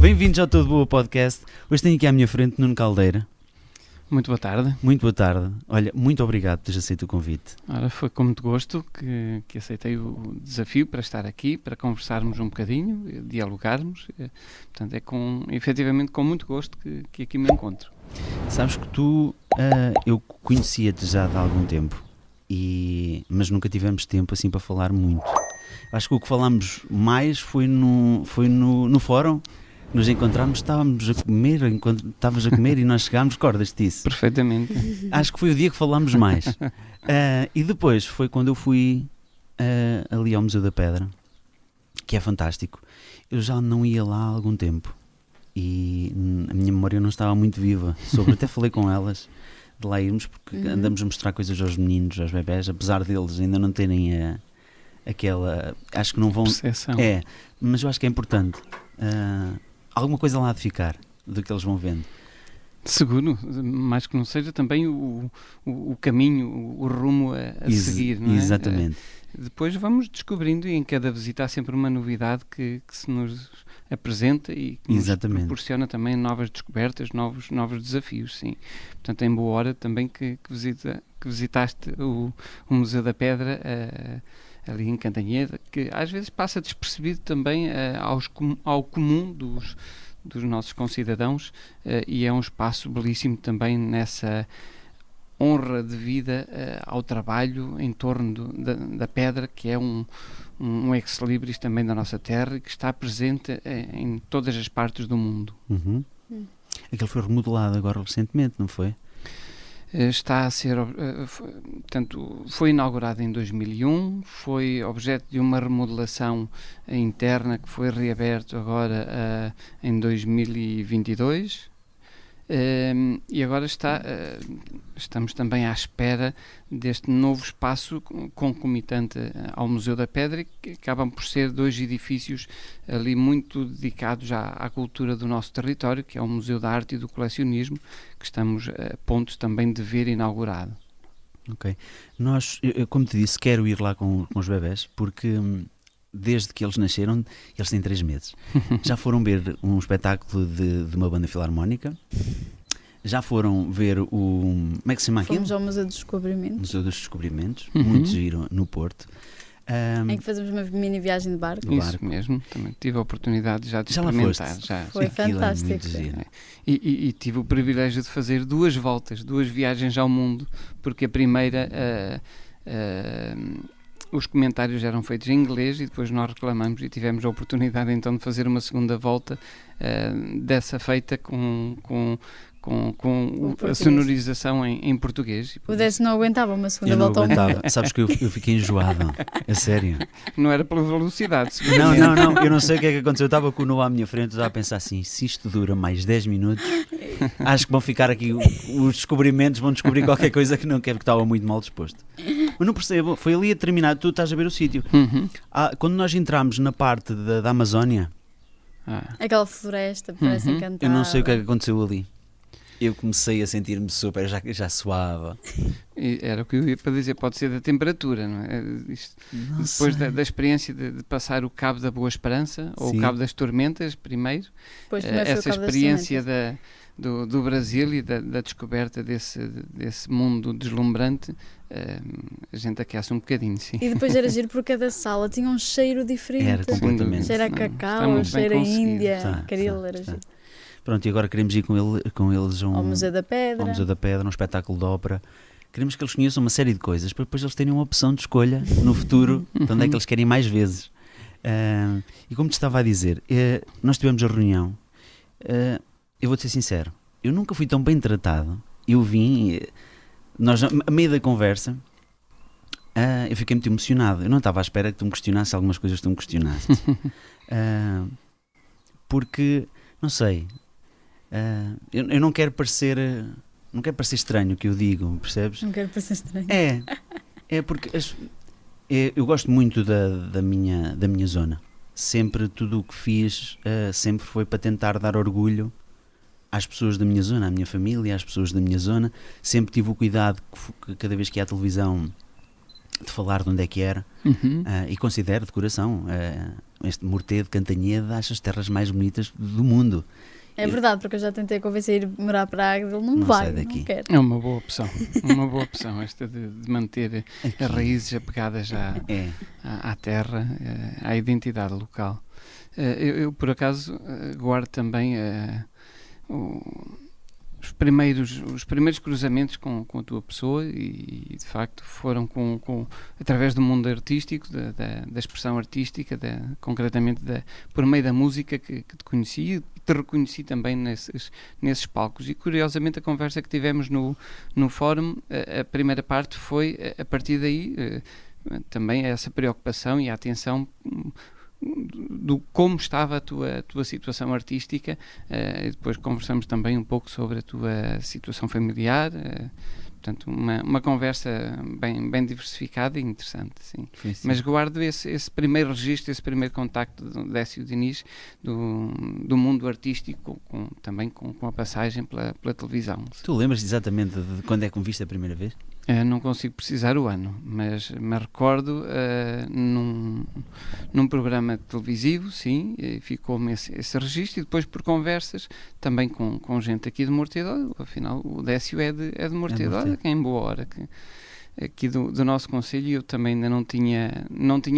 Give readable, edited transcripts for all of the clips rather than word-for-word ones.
Bem-vindos ao Todo Boa Podcast. Hoje tenho aqui à minha frente Nuno Caldeira. Muito boa tarde. Muito boa tarde. Olha, muito obrigado por teres aceito o convite. Ora, foi com muito gosto que aceitei o desafio para estar aqui, para conversarmos um bocadinho, dialogarmos. Portanto, efetivamente com muito gosto que aqui me encontro. Sabes que eu conhecia-te já há algum tempo, mas nunca tivemos tempo assim para falar muito. Acho que o que falámos mais foi no fórum. Nos encontramos, estavas a comer e nós chegámos, recordas-te disso? Perfeitamente. Acho que foi o dia que falámos mais. E depois foi quando eu fui ali ao Museu da Pedra, que é fantástico. Eu já não ia lá há algum tempo e a minha memória não estava muito viva. Até falei com elas de lá irmos, porque andamos a mostrar coisas aos meninos, aos bebés, apesar deles ainda não terem aquela... Acho que não vão... percepção. Mas eu acho que é importante. Alguma coisa lá de ficar do que eles vão vendo. Seguro, mais que não seja também o caminho, o rumo a seguir, não é? Exatamente. Depois vamos descobrindo e em cada visita há sempre uma novidade que se nos apresenta e que nos proporciona também novas descobertas, novos desafios, sim. Portanto, em boa hora também que visitaste o Museu da Pedra, ali em Cantanhede, que às vezes passa despercebido também ao comum dos nossos concidadãos, e é um espaço belíssimo também nessa honra de vida ao trabalho em torno da pedra, que é um ex-libris também da nossa terra e que está presente em todas as partes do mundo. Aquele foi remodelado agora recentemente, não foi? Está a ser, portanto, foi inaugurado em 2001, foi objeto de uma remodelação interna que foi reaberto agora em 2022, e agora estamos também à espera deste novo espaço concomitante ao Museu da Pedra, que acabam por ser dois edifícios ali muito dedicados à cultura do nosso território, que é o Museu da Arte e do Colecionismo, que estamos a pontos também de ver inaugurado. Ok. Eu, como te disse, quero ir lá com os bebés, porque desde que eles nasceram, eles têm 3 meses, já foram ver um espetáculo de uma banda filarmónica, já foram ver como é que se chama aquilo? Fomos ao Museu dos Descobrimentos. Museu dos Descobrimentos, muito giro, no Porto. Em que fazemos uma mini viagem de barco. Isso mesmo, também tive a oportunidade já de experimentar. Foi fantástico. E tive o privilégio de fazer 2 voltas, 2 viagens ao mundo, porque a primeira... os comentários eram feitos em inglês e depois nós reclamamos e tivemos a oportunidade então de fazer uma segunda volta dessa feita com a sonorização em português. O Décio não aguentava uma segunda volta ao mundo. Sabes que eu fiquei enjoado, a sério. Não era pela velocidade. Não, eu não sei o que é que aconteceu. Eu estava com o Noah à minha frente, eu estava a pensar assim, se isto dura mais 10 minutos, acho que vão ficar aqui os descobrimentos, vão descobrir qualquer coisa que não quero, que estava muito mal disposto. Mas não percebo, foi ali a terminar, tu estás a ver o sítio. Quando nós entramos na parte da Amazónia, aquela floresta parece encantada. eu não sei o que é que aconteceu ali. Eu comecei a sentir-me super, já suava. Era o que eu ia para dizer, pode ser da temperatura, não é? Depois da experiência de passar o Cabo da Boa Esperança, ou o Cabo das Tormentas primeiro, essa experiência do Brasil e da descoberta desse mundo deslumbrante, a gente aquece um bocadinho, sim. E depois era giro porque cada sala tinha um cheiro diferente. Era completamente. Cheiro a cacau, cheiro a Índia, era giro. Pronto, e agora queremos ir com eles ao Museu da Pedra, um espetáculo de ópera. Queremos que eles conheçam uma série de coisas para depois eles terem uma opção de escolha no futuro de onde é que eles querem ir mais vezes. E como te estava a dizer, nós tivemos a reunião. Eu vou-te ser sincero, eu nunca fui tão bem tratado. Eu vim, nós a meio da conversa, eu fiquei muito emocionado. Eu não estava à espera que tu me questionasses algumas coisas que tu me questionaste. Porque, não sei... eu não quero parecer estranho o que eu digo, percebes? Não quero parecer estranho. É porque eu gosto muito da minha zona. Sempre tudo o que fiz sempre foi para tentar dar orgulho às pessoas da minha zona, à minha família, às pessoas da minha zona. Sempre tive o cuidado que cada vez que há televisão de falar de onde é que era, e considero de coração este Mortedo, Cantanhede, acho as terras mais bonitas do mundo. É verdade, porque eu já tentei convencer a ir morar para Águeda, ele não vai, não quer. É uma boa opção esta de manter aqui as raízes apegadas à terra, à identidade local. Eu por acaso guardo também os primeiros cruzamentos com a tua pessoa e de facto foram através do mundo artístico, da expressão artística, concretamente por meio da música que te conheci, te reconheci também nesses palcos. E curiosamente a conversa que tivemos no fórum, a primeira parte foi a partir daí também essa preocupação e a atenção do como estava a tua situação artística, e depois conversamos também um pouco sobre a tua situação familiar, portanto uma conversa bem diversificada e interessante, sim. Sim. Mas guardo esse primeiro registro, esse primeiro contacto do Décio Diniz do mundo artístico, também com a passagem pela televisão. Tu lembras exatamente de quando é que me viste a primeira vez? Não consigo precisar o ano, mas me recordo num programa televisivo, sim, ficou-me esse registro, e depois por conversas também com gente aqui de Mortedo. Afinal o Décio é de Mortedo, que é em boa hora, aqui do nosso concelho. Eu também ainda não tinha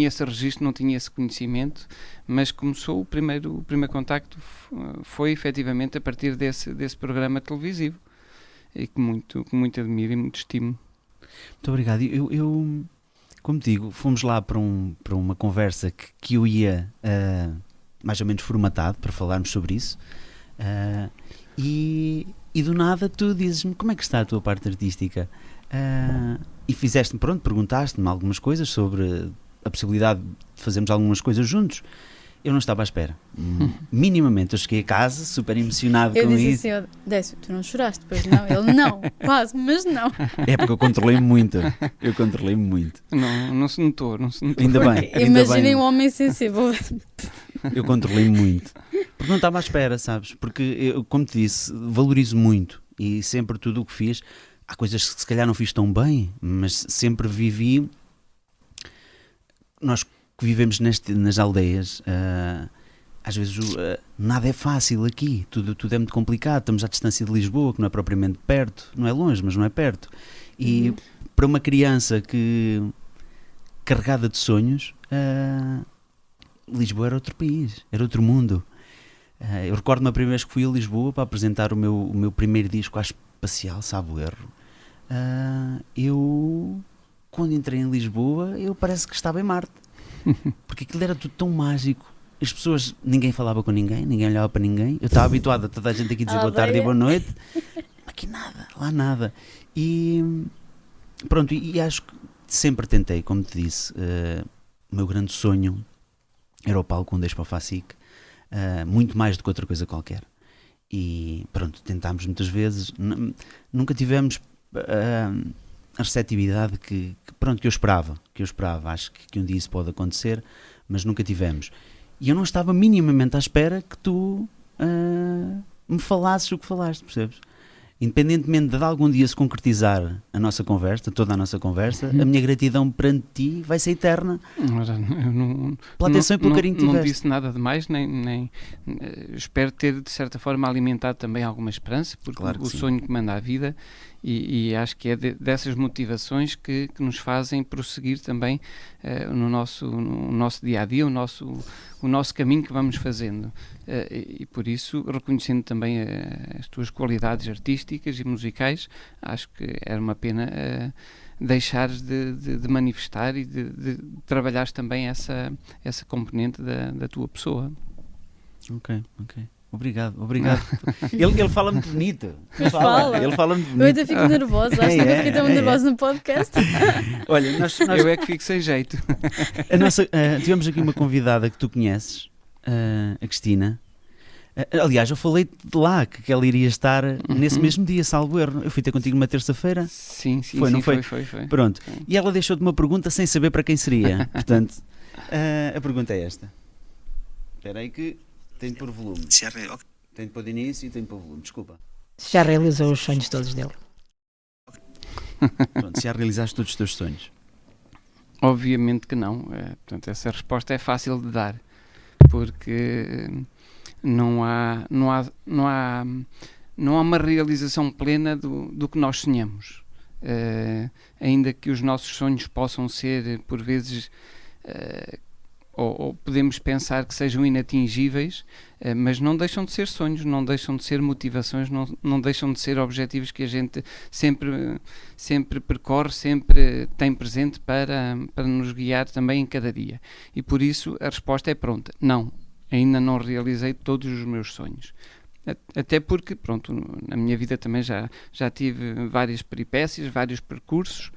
esse registro, não tinha esse conhecimento, mas começou o primeiro contacto foi efetivamente a partir desse programa televisivo, e que muito admiro e muito estimo. Muito obrigado. Eu como digo, fomos lá para uma conversa que eu ia mais ou menos formatado para falarmos sobre isso, e do nada tu dizes-me como é que está a tua parte artística, e perguntaste-me algumas coisas sobre a possibilidade de fazermos algumas coisas juntos. Eu não estava à espera. Minimamente. Eu cheguei a casa super emocionado com isso. Eu disse assim, Décio, tu não choraste depois, não? Ele, não, quase, mas não. É porque eu controlei-me muito. Não se notou. Ainda bem. Imaginem um homem sensível. Eu controlei-me muito. Porque não estava à espera, sabes? Porque, eu, como te disse, valorizo muito. E sempre tudo o que fiz. Há coisas que se calhar não fiz tão bem, mas sempre vivi. Nós que vivemos nas aldeias, às vezes nada é fácil aqui, tudo é muito complicado. Estamos à distância de Lisboa, que não é propriamente perto, não é longe, mas não é perto. E para uma criança carregada de sonhos, Lisboa era outro país, era outro mundo. Eu recordo-me a primeira vez que fui a Lisboa para apresentar o meu primeiro disco à Espacial, salvo erro. Eu, quando entrei em Lisboa, eu parece que estava em Marte. Porque aquilo era tudo tão mágico. As pessoas, ninguém falava com ninguém olhava para ninguém. Eu estava habituado a toda a gente aqui dizer boa tarde e boa noite. Aqui nada, lá nada. E pronto, e acho que sempre tentei, como te disse, o meu grande sonho era o palco com Deixa para o Facic, muito mais do que outra coisa qualquer. E pronto, tentámos muitas vezes, nunca tivemos a receptividade que eu esperava. Acho que um dia isso pode acontecer, mas nunca tivemos. E eu não estava minimamente à espera que tu me falasses o que falaste, percebes? Independentemente de algum dia se concretizar a nossa conversa, toda a nossa conversa, a minha gratidão perante ti vai ser eterna. Pela atenção e pelo carinho que tiveste. Não disse nada de mais, nem espero ter de certa forma alimentado também alguma esperança, porque claro o sonho que manda a vida, e acho que é dessas motivações que nos fazem prosseguir também no nosso dia-a-dia, o nosso caminho que vamos fazendo, e por isso, reconhecendo também as tuas qualidades artísticas e musicais, acho que era uma pena deixares de manifestar e de trabalhares também essa componente da tua pessoa. Ok. Obrigado. Ele fala-me bonito. Ele fala-me bonito. Eu ainda fico nervosa. Acho que fiquei tão nervosa no podcast. Olha, eu é que fico sem jeito. Tivemos aqui uma convidada que tu conheces, a Cristina. Aliás, eu falei de lá que ela iria estar nesse mesmo dia, salvo erro. Eu fui ter contigo numa terça-feira. Sim, não foi? Foi. Pronto. E ela deixou-te uma pergunta sem saber para quem seria. Portanto, a pergunta é esta. Espera aí que tenho de pôr volume. Tenho de pôr de início e tenho de pôr volume. Desculpa. Já realizou os sonhos todos dele? Pronto, já realizaste todos os teus sonhos. Obviamente que não. Portanto, essa resposta é fácil de dar, porque não há uma realização plena do que nós sonhamos. Ainda que os nossos sonhos possam ser, por vezes, ou podemos pensar que sejam inatingíveis, mas não deixam de ser sonhos, não deixam de ser motivações, não deixam de ser objetivos que a gente sempre percorre, sempre tem presente para nos guiar também em cada dia. E por isso a resposta é pronta: não, ainda não realizei todos os meus sonhos. Até porque, pronto, na minha vida também já tive várias peripécias, vários percursos,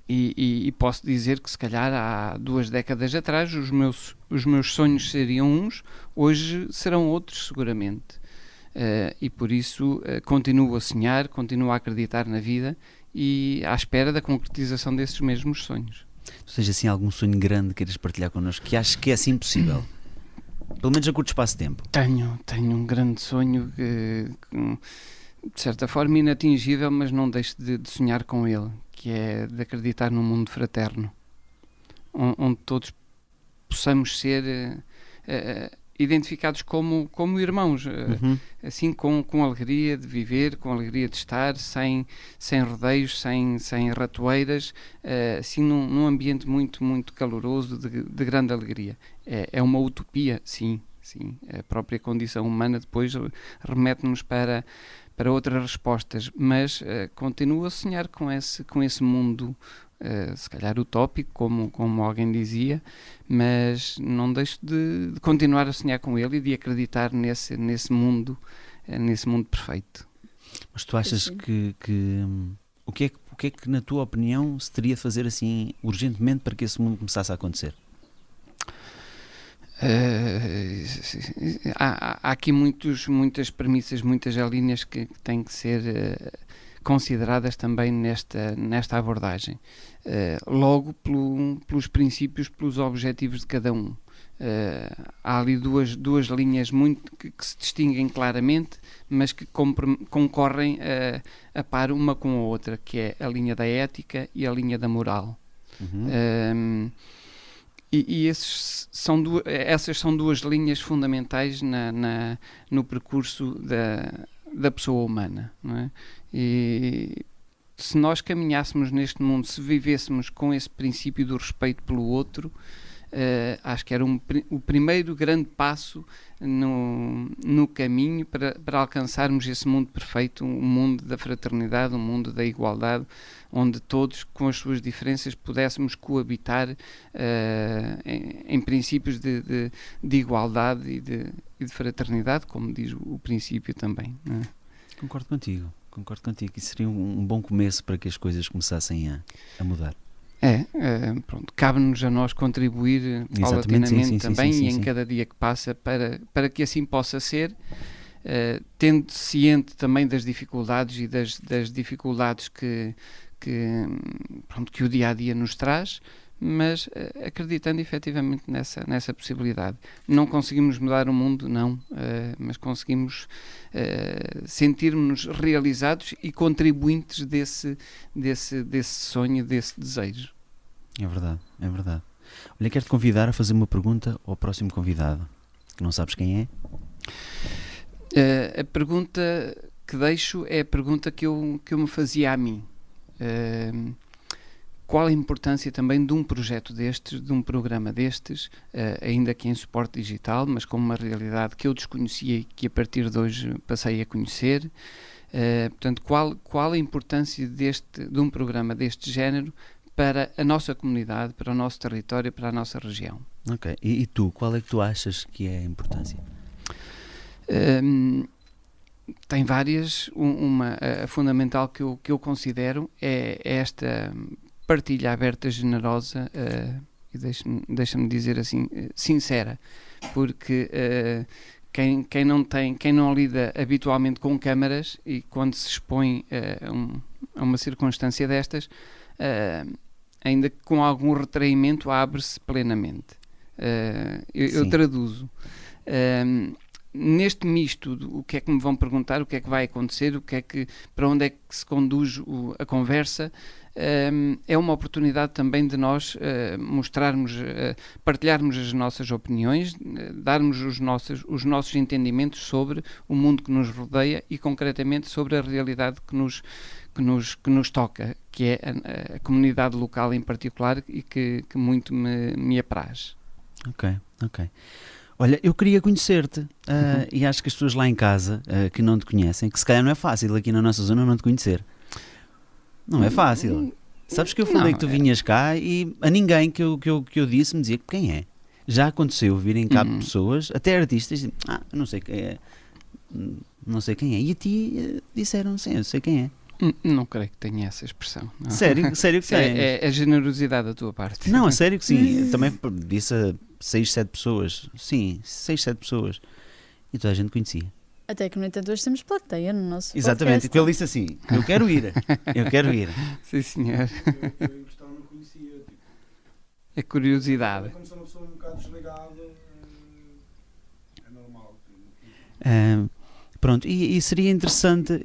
e posso dizer que se calhar há 2 décadas atrás os meus sonhos seriam uns, hoje serão outros seguramente. E por isso continuo a sonhar, continuo a acreditar na vida e à espera da concretização desses mesmos sonhos. Tu tens assim algum sonho grande que queiras partilhar connosco, que acho que é assim possível? Pelo menos a curto espaço de tempo. Tenho um grande sonho que, de certa forma, inatingível, mas não deixo de sonhar com ele, que é de acreditar num mundo fraterno, onde todos possamos ser identificados como irmãos, assim com alegria de viver, com alegria de estar, sem rodeios, sem ratoeiras, assim num ambiente muito, muito caloroso, de grande alegria. É uma utopia, sim. A própria condição humana depois remete-nos para outras respostas, mas continuo a sonhar com esse mundo, se calhar utópico, como alguém dizia, mas não deixo de continuar a sonhar com ele e de acreditar nesse mundo perfeito. Mas tu achas que o que é que na tua opinião se teria de fazer assim urgentemente para que esse mundo começasse a acontecer? Há aqui muitas premissas, muitas linhas que têm que ser consideradas também nesta abordagem. Logo pelos princípios, pelos objetivos de cada um. Há ali duas linhas que se distinguem claramente, mas que concorrem a par uma com a outra, que é a linha da ética e a linha da moral. E essas são 2 linhas fundamentais no percurso da pessoa humana, não é? E se nós caminhássemos neste mundo, se vivêssemos com esse princípio do respeito pelo outro, acho que era o primeiro grande passo no caminho para alcançarmos esse mundo perfeito, um mundo da fraternidade, um mundo da igualdade, onde todos, com as suas diferenças, pudéssemos coabitar em princípios de igualdade e de fraternidade, como diz o princípio também, não é? Concordo contigo. Isso seria um bom começo para que as coisas começassem a mudar. Pronto, cabe-nos a nós contribuir paulatinamente também e em cada dia que passa para que assim possa ser, tendo ciente também das dificuldades e das dificuldades que o dia-a-dia nos traz, mas acreditando efetivamente nessa possibilidade. Não conseguimos mudar o mundo, não, mas conseguimos sentir-nos realizados e contribuintes desse sonho, desse desejo. É verdade. Olha, quero-te convidar a fazer uma pergunta ao próximo convidado, que não sabes quem é. A pergunta que deixo é a pergunta que eu me fazia a mim. Qual a importância também de um projeto destes, de um programa destes, ainda que em suporte digital, mas com uma realidade que eu desconhecia e que a partir de hoje passei a conhecer. Portanto, qual a importância de um programa deste género para a nossa comunidade, para o nosso território, para a nossa região? Ok, e tu, qual é que tu achas que é a importância? Tem várias. A fundamental que eu considero é esta partilha aberta, generosa e deixa-me dizer assim, sincera, porque quem não lida habitualmente com câmaras e quando se expõe a uma circunstância destas, ainda que com algum retraimento, abre-se plenamente. Eu traduzo. neste misto, o que é que me vão perguntar, o que é que vai acontecer, para onde é que se conduz a conversa, é uma oportunidade também de nós mostrarmos, partilharmos as nossas opiniões, darmos os nossos entendimentos sobre o mundo que nos rodeia e concretamente sobre a realidade que nos toca, que é a comunidade local em particular e que muito me apraz. Ok. Olha, eu queria conhecer-te e acho que as pessoas lá em casa que não te conhecem, que se calhar não é fácil aqui na nossa zona não te conhecer. Não é fácil. Sabes que eu falei que tu vinhas cá e a ninguém que eu disse me dizia quem é. Já aconteceu virem cá pessoas, até artistas, não sei quem é. Não sei quem é. E a ti disseram, sim, eu sei quem é. Não creio que tenha essa expressão. Não. Sério que tem. É generosidade da tua parte. Não, a sério que sim. Eu também disse a 6, 7 pessoas. Sim, 6, 7 pessoas. E toda a gente conhecia. Até que, no entanto, hoje temos plateia no nosso Exatamente, porque ele disse assim, eu quero ir. Sim, senhor. Eu gostava, não conhecia. É curiosidade. Quando sou uma pessoa um bocado desligada, é normal. Pronto, e seria interessante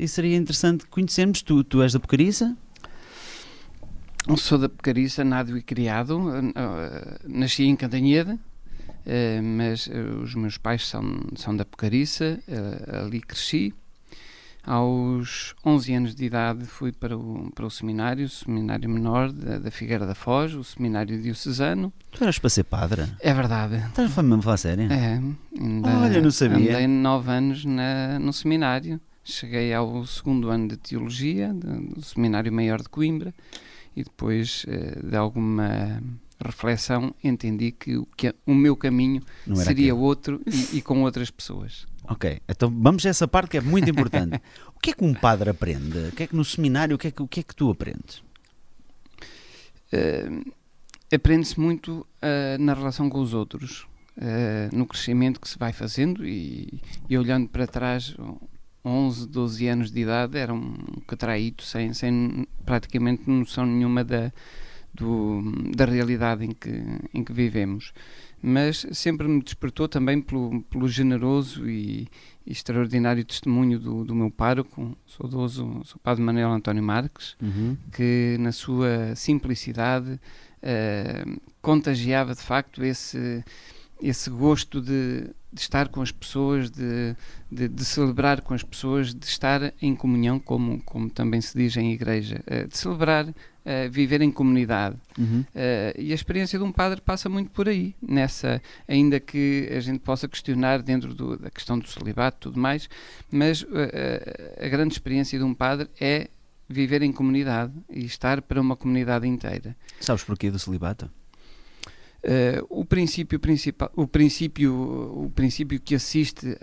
conhecermos tu és da Pocariça? Eu sou da Pocariça, nado e criado, nasci em Cantanhede, mas os meus pais são da Pocariça, ali cresci. Aos 11 anos de idade fui para o seminário menor da Figueira da Foz, o seminário diocesano. Tu eras para ser padre? É verdade. Estás mesmo a falar sério? Olha, não sabia. Andei 9 anos no seminário, cheguei ao 2º ano de Teologia, do Seminário Maior de Coimbra, e depois de alguma reflexão entendi que o meu caminho seria outro e com outras pessoas. Ok, então vamos a essa parte que é muito importante. O que é que um padre aprende? O que é que no seminário, o que é que tu aprendes? Aprende-se muito na relação com os outros, no crescimento que se vai fazendo e olhando para trás, 11, 12 anos de idade, era um catraíto sem praticamente noção nenhuma da realidade em que vivemos. Mas sempre me despertou também pelo generoso e extraordinário testemunho do meu pároco, saudoso Sr. Padre Manuel António Marques, que na sua simplicidade contagiava de facto esse gosto de estar com as pessoas, de celebrar com as pessoas, de estar em comunhão, como também se diz em igreja, de celebrar, viver em comunidade. E a experiência de um padre passa muito por aí, ainda que a gente possa questionar dentro da questão do celibato e tudo mais, mas a grande experiência de um padre é viver em comunidade e estar para uma comunidade inteira. Sabes porquê do celibato? O princípio que assiste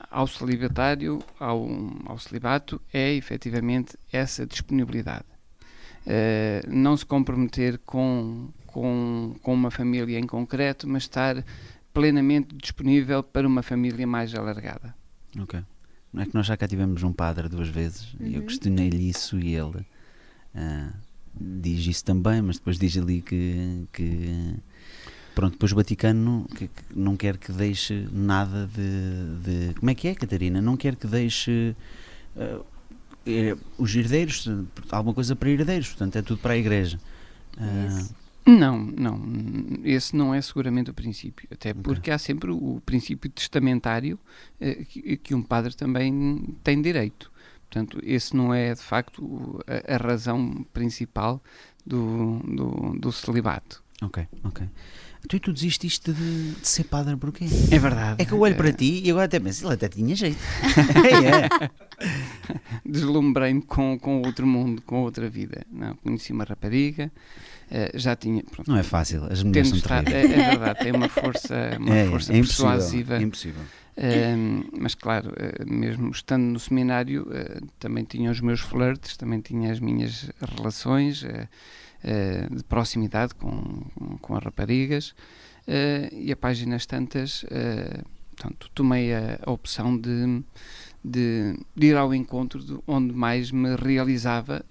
ao celibatário, ao celibato, é efetivamente essa disponibilidade. Não se comprometer com uma família em concreto, mas estar plenamente disponível para uma família mais alargada. Ok. Não é que nós já cá tivemos um padre 2 vezes e eu questionei-lhe isso e ele diz isso também, mas depois diz ali que pronto, depois o Vaticano que não quer que deixe nada de como é que é, Catarina? Não quer que deixe os herdeiros, alguma coisa para herdeiros, portanto é tudo para a Igreja. Não, esse não é seguramente o princípio, até porque há sempre o princípio testamentário que um padre também tem direito. Portanto, esse não é de facto a razão principal do celibato. Ok. Tu desististe de ser padre porquê? É verdade. É que eu olho para ti e agora até penso, ele até tinha jeito. Deslumbrei-me com outro mundo, com outra vida. Não, conheci uma rapariga, já tinha... Pronto, não é fácil, as mulheres são terríveis. É verdade, tem uma força persuasiva. É impossível. Mas claro, mesmo estando no seminário, também tinha os meus flirts, também tinha as minhas relações de proximidade com as raparigas, e a páginas tantas, portanto, tomei a opção ir ao encontro de onde mais me realizava,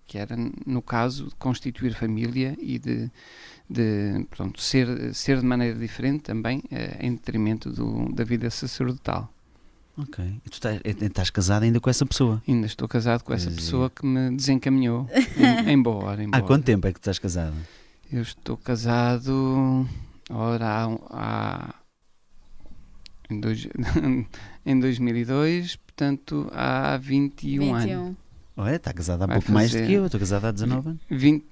que era, no caso, de constituir família e portanto, ser de maneira diferente também, em detrimento da vida sacerdotal. Ok. E tu estás casado ainda com essa pessoa? Ainda estou casado com essa pessoa que me desencaminhou em boa hora. Há quanto tempo é que tu estás casado? Eu estou casado em 2002, portanto há 21 anos. Olha, está casado há pouco mais do que eu estou casado há 19 anos.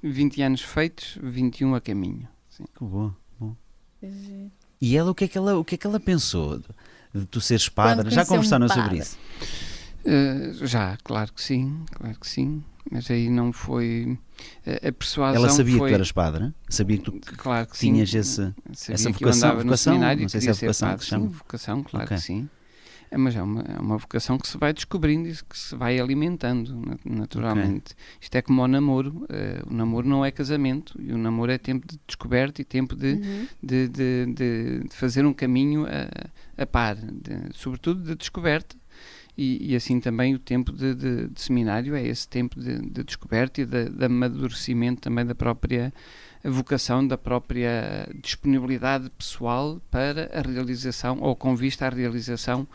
20 anos feitos, 21 a caminho. Sim. Que bom. E ela, o que é que ela pensou de tu seres padre? Já conversaram sobre isso? Já, claro que sim. Mas aí não foi a persuasão. Ela sabia que tu eras padre? Sabia que tu claro que tinhas essa vocação? No seminário, não sei se é a vocação padre, que se chama. Sim, vocação, claro que sim. Mas é uma vocação que se vai descobrindo e que se vai alimentando, naturalmente. Isto é como o namoro. O namoro não é casamento, e o namoro é tempo de descoberta e tempo de fazer um caminho a par, sobretudo de descoberta. E assim também o tempo de seminário é esse tempo de descoberta e de amadurecimento também da própria vocação, da própria disponibilidade pessoal para a realização, ou com vista à realização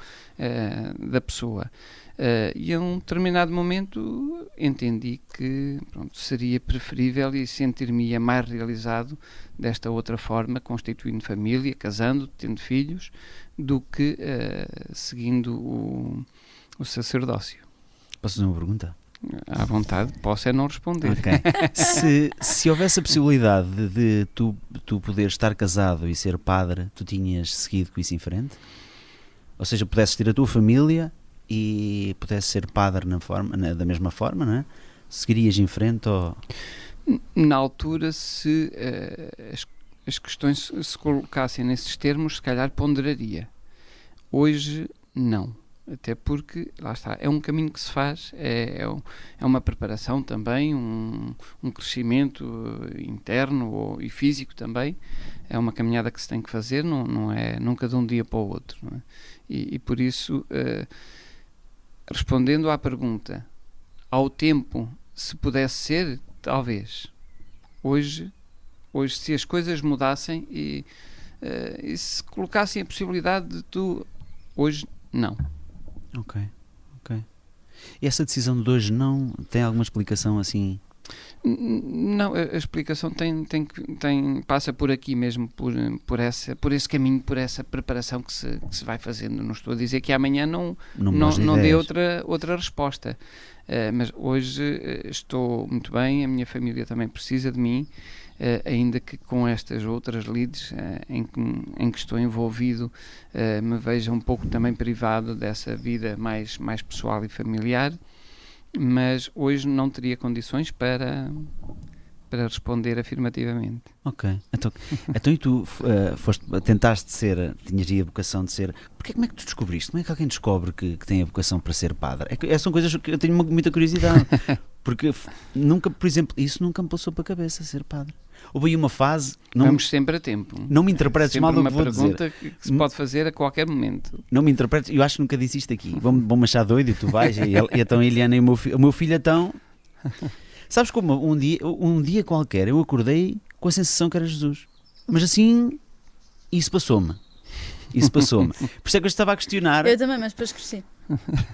da pessoa. E a um determinado momento entendi que seria preferível e sentir-me mais realizado desta outra forma, constituindo família, casando, tendo filhos, do que seguindo o sacerdócio. Posso fazer uma pergunta? À vontade, posso é não responder. Okay. Se houvesse a possibilidade de tu poderes estar casado e ser padre, tu tinhas seguido com isso em frente? Ou seja, pudesses ter a tua família e pudesses ser padre da mesma forma, não é? Seguirias em frente ou... Na altura, se as questões se colocassem nesses termos, se calhar ponderaria. Hoje, não. Até porque, lá está, é um caminho que se faz, é uma preparação também, um crescimento interno e físico também. É uma caminhada que se tem que fazer, não é nunca de um dia para o outro. Não é? E por isso, respondendo à pergunta, ao tempo, se pudesse ser, talvez. Hoje se as coisas mudassem e se colocassem a possibilidade de tu... Hoje, não. Ok. E essa decisão de hoje não tem alguma explicação assim? Não, a explicação passa por aqui mesmo, por esse caminho, por essa preparação que se vai fazendo. Não estou a dizer que amanhã não dê outra resposta, mas hoje estou muito bem, a minha família também precisa de mim, ainda que com estas outras lides em que estou envolvido me veja um pouco também privado dessa vida mais pessoal e familiar, mas hoje não teria condições para responder afirmativamente. Ok. Então e tu tentaste ser, tinhas aí a vocação de ser... Como é que tu descobriste? Como é que alguém descobre que tem a vocação para ser padre? São coisas que eu tenho muita curiosidade. Porque nunca, por exemplo, isso nunca me passou para a cabeça, ser padre. Houve aí uma fase... Vamos sempre a tempo. Não me interpretes mal do que vou dizer. É uma pergunta que se pode fazer a qualquer momento. Não me interpretes, eu acho que nunca disse isto aqui. Vão-me achar doido e tu vais. E então a Eliana e o meu filho então... Sabes como um dia qualquer eu acordei com a sensação que era Jesus. Mas assim, isso passou-me. Por isso é que eu estava a questionar. Eu também, mas depois cresci.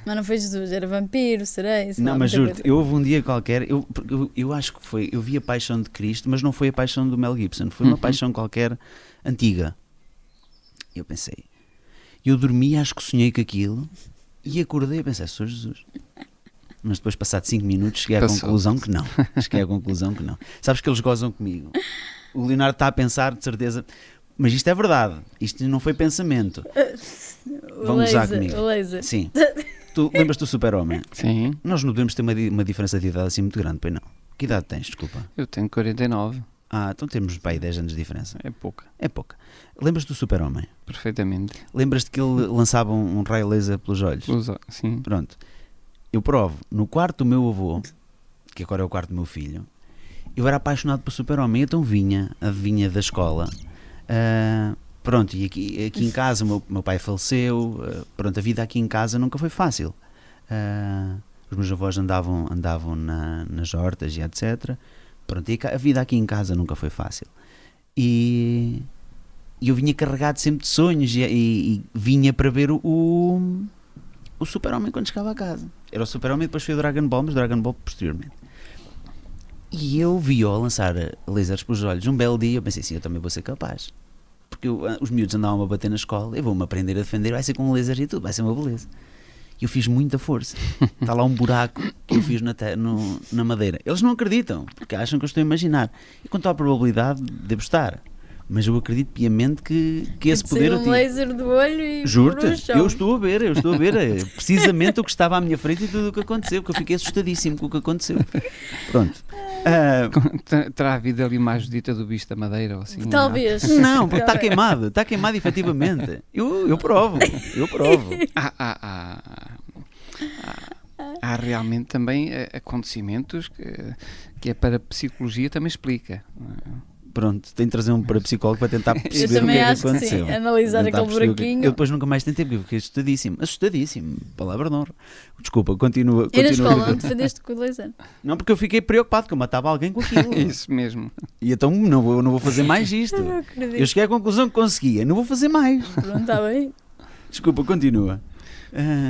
Mas não foi Jesus, era vampiro, sereia. Não, mas juro-te, houve um dia qualquer, eu acho que foi, eu vi a Paixão de Cristo, mas não foi a Paixão do Mel Gibson, foi uma paixão qualquer antiga. Eu pensei, eu dormi, acho que sonhei com aquilo, e acordei e pensei, sou Jesus. Mas depois, passado 5 minutos, cheguei à conclusão que não. Sabes que eles gozam comigo. O Leonardo está a pensar, de certeza, mas isto é verdade, isto não foi pensamento. Vão gozar comigo. Sim. Tu lembras-te do Super-Homem? Sim. Nós não devemos ter uma diferença de idade assim muito grande, pois não? Que idade tens, desculpa? Eu tenho 49. Então temos para aí 10 anos de diferença. É pouca. Lembras-te do Super-Homem? Perfeitamente. Lembras-te que ele lançava um raio laser pelos olhos? Sim. Pronto. Eu provo, no quarto do meu avô, que agora é o quarto do meu filho, eu era apaixonado por Super-Homem, então vinha da escola Pronto, e aqui em casa o meu pai faleceu, pronto, a vida aqui em casa nunca foi fácil. Os meus avós andavam nas hortas e etc. Pronto, e a vida aqui em casa nunca foi fácil. E eu vinha carregado sempre de sonhos e vinha para ver o Super-Homem quando chegava a casa. Era o Super-Homem, depois foi o Dragon Ball, mas o Dragon Ball posteriormente. E eu vi-o a lançar lasers pelos olhos. Um belo dia eu pensei assim, eu também vou ser capaz. Porque os miúdos andavam a bater na escola, eu vou-me aprender a defender, vai ser com um laser e tudo, vai ser uma beleza. E eu fiz muita força. Está lá um buraco que eu fiz na madeira. Eles não acreditam, porque acham que eu estou a imaginar. E quanto à probabilidade, devo estar. Mas eu acredito piamente que esse poder eu tive. Laser do olho e juro-te, eu estou a ver precisamente o que estava à minha frente e tudo o que aconteceu, porque eu fiquei assustadíssimo com o que aconteceu. Pronto. Terá havido ali uma ajudita do bicho da madeira ou assim? Talvez. Não, porque está queimado efetivamente. Eu provo. Há realmente também acontecimentos que é para a psicologia também explica. Pronto, tenho de trazer um parapsicólogo para tentar perceber o que é que aconteceu. Sim, analisar aquele buraquinho. Eu depois nunca mais tentei, porque eu fiquei assustadíssimo, palavra de honra. Desculpa, continua. E na escola não defendeste com o laser? Não, porque eu fiquei preocupado que eu matava alguém com aquilo. Isso mesmo. E então não vou fazer mais isto. Eu cheguei à conclusão que conseguia, não vou fazer mais. Pronto, está bem. Desculpa, continua.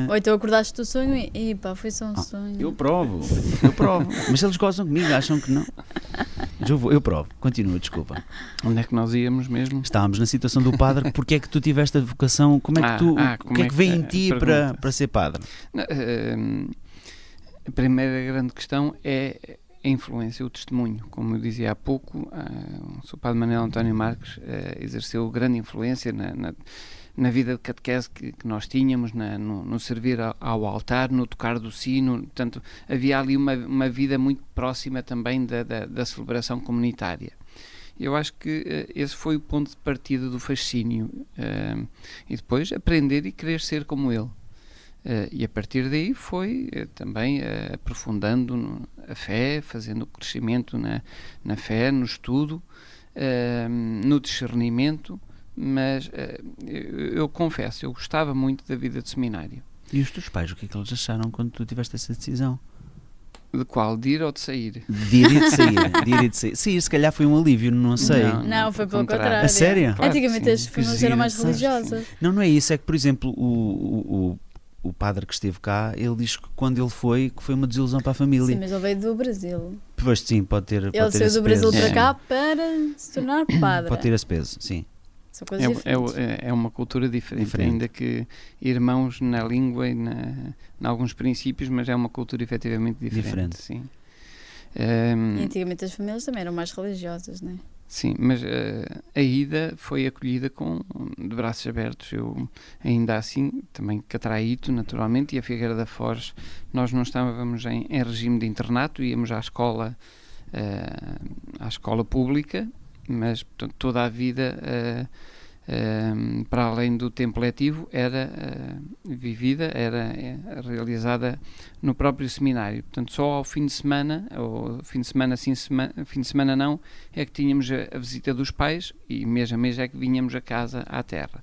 Ou então acordaste do sonho e pá, foi só um sonho. Eu provo. Mas se eles gostam comigo, acham que não. Eu provo. Continua, desculpa. Onde é que nós íamos mesmo? Estávamos na situação do padre. Porque é que tu tiveste a vocação? Como é que tu, o que é que vem em ti para ser padre? A primeira grande questão é a influência, o testemunho. Como eu dizia há pouco, o Sr. Padre Manuel António Marques exerceu grande influência na vida de catequese que nós tínhamos, no servir ao altar, no tocar do sino. Portanto, havia ali uma vida muito próxima também da celebração comunitária. Eu acho que esse foi o ponto de partida do fascínio, e depois aprender e querer ser como ele. E a partir daí foi também aprofundando a fé, fazendo o crescimento na fé, no estudo, no discernimento. Mas eu confesso, eu gostava muito da vida de seminário. E os teus pais, o que é que eles acharam quando tu tiveste essa decisão? De qual? De ir ou de sair? De ir e de sair. Sim, se calhar foi um alívio, não sei. Não, foi pelo contrário. A sério? Claro, antigamente as famílias eram mais religiosas. Não é isso, é que por exemplo o padre que esteve cá, ele diz que quando ele foi, que foi uma desilusão para a família. Sim, mas ele veio do Brasil. Pois sim, pode ter ele saiu do Brasil para cá para se tornar padre. Pode ter esse peso, sim. É uma cultura diferente, ainda que irmãos na língua e em alguns princípios, mas é uma cultura efetivamente diferente. Sim. E antigamente as famílias também eram mais religiosas, não é? Sim, mas a ida foi acolhida de braços abertos. Eu, ainda assim, também catraíto, naturalmente, e a Figueira da Foz, nós não estávamos em regime de internato, íamos à escola pública, mas portanto, toda a vida para além do tempo letivo era vivida, era realizada no próprio seminário. Portanto, só ao fim de semana, ou fim de semana sim, fim de semana não, é que tínhamos a visita dos pais, e mês a mês é que vinhamos a casa à terra.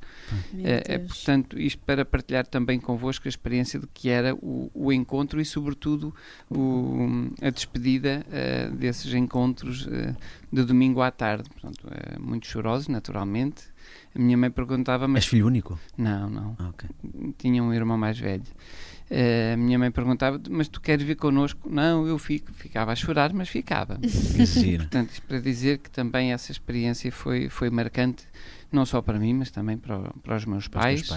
Portanto, isto para partilhar também convosco a experiência de que era o encontro e sobretudo a despedida desses encontros de domingo à tarde. Portanto, muito chorosos, naturalmente. A minha mãe perguntava... És filho único? Não. Okay. Tinha um irmão mais velho. A minha mãe perguntava, mas tu queres vir connosco? Não, eu ficava a chorar, mas ficava. Portanto, isto para dizer que também essa experiência foi marcante, não só para mim, mas também para os meus pais.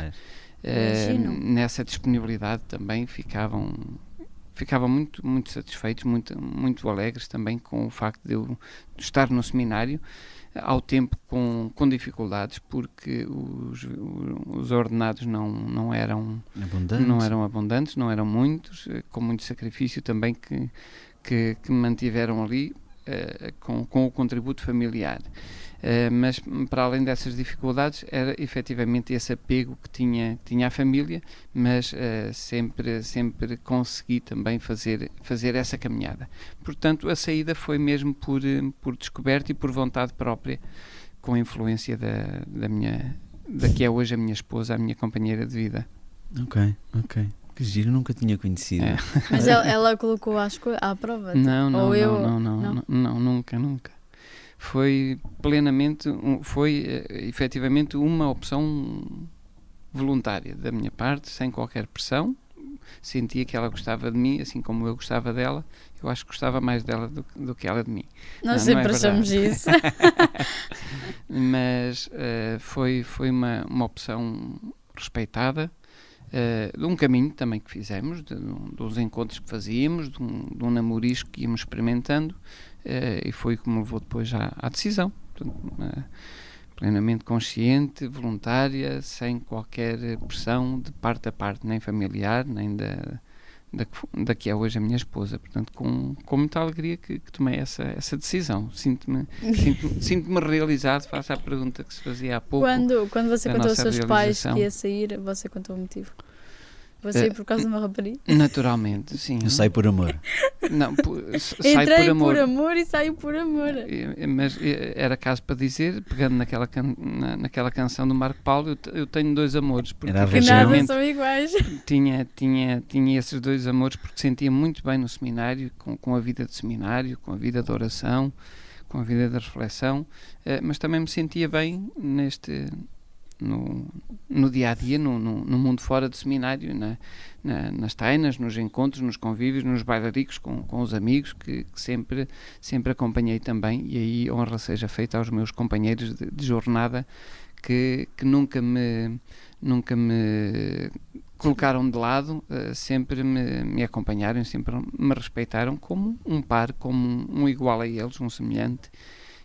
Nessa disponibilidade também ficavam muito, muito satisfeitos, muito, muito alegres também com o facto de eu estar no seminário, ao tempo com dificuldades, porque os ordenados não eram abundantes, não eram muitos, com muito sacrifício também que mantiveram ali com o contributo familiar. Mas para além dessas dificuldades era efetivamente esse apego que tinha a família, mas sempre consegui também fazer essa caminhada. Portanto, a saída foi mesmo por descoberta e por vontade própria, com a influência da que é hoje a minha esposa, a minha companheira de vida. Ok. Que giro, eu nunca tinha conhecido. Mas ela colocou à prova? Não, nunca. Foi plenamente, efetivamente uma opção voluntária da minha parte, sem qualquer pressão. Sentia que ela gostava de mim, assim como eu gostava dela. Eu acho que gostava mais dela do que ela de mim. Nós sempre achamos isso. Mas foi uma opção respeitada, de um caminho também que fizemos, dos encontros que fazíamos, de um namorisco que íamos experimentando, e foi como levou depois à decisão. Portanto, plenamente consciente, voluntária, sem qualquer pressão de parte a parte, nem familiar, nem da que é hoje a minha esposa. Portanto, com muita alegria que tomei essa decisão. Sinto-me realizado face à pergunta que se fazia há pouco. Quando você contou aos seus pais que ia sair, você contou o motivo? Vou sair por causa de uma rapariga? Naturalmente, sim. Eu saio por amor. Não, entrei por amor e saio por amor. Mas era caso para dizer, pegando naquela canção do Marco Paulo, eu tenho 2 amores. Porque nada são iguais. Tinha esses 2 amores porque sentia muito bem no seminário, com a vida de seminário, com a vida de oração, com a vida de reflexão, mas também me sentia bem no dia-a-dia, no mundo fora do seminário, nas tainas, nos encontros, nos convívios, nos bailaricos com os amigos que sempre acompanhei também, e aí honra seja feita aos meus companheiros de jornada que nunca me colocaram de lado, sempre me acompanharam, sempre me respeitaram como um par, como um igual a eles, um semelhante,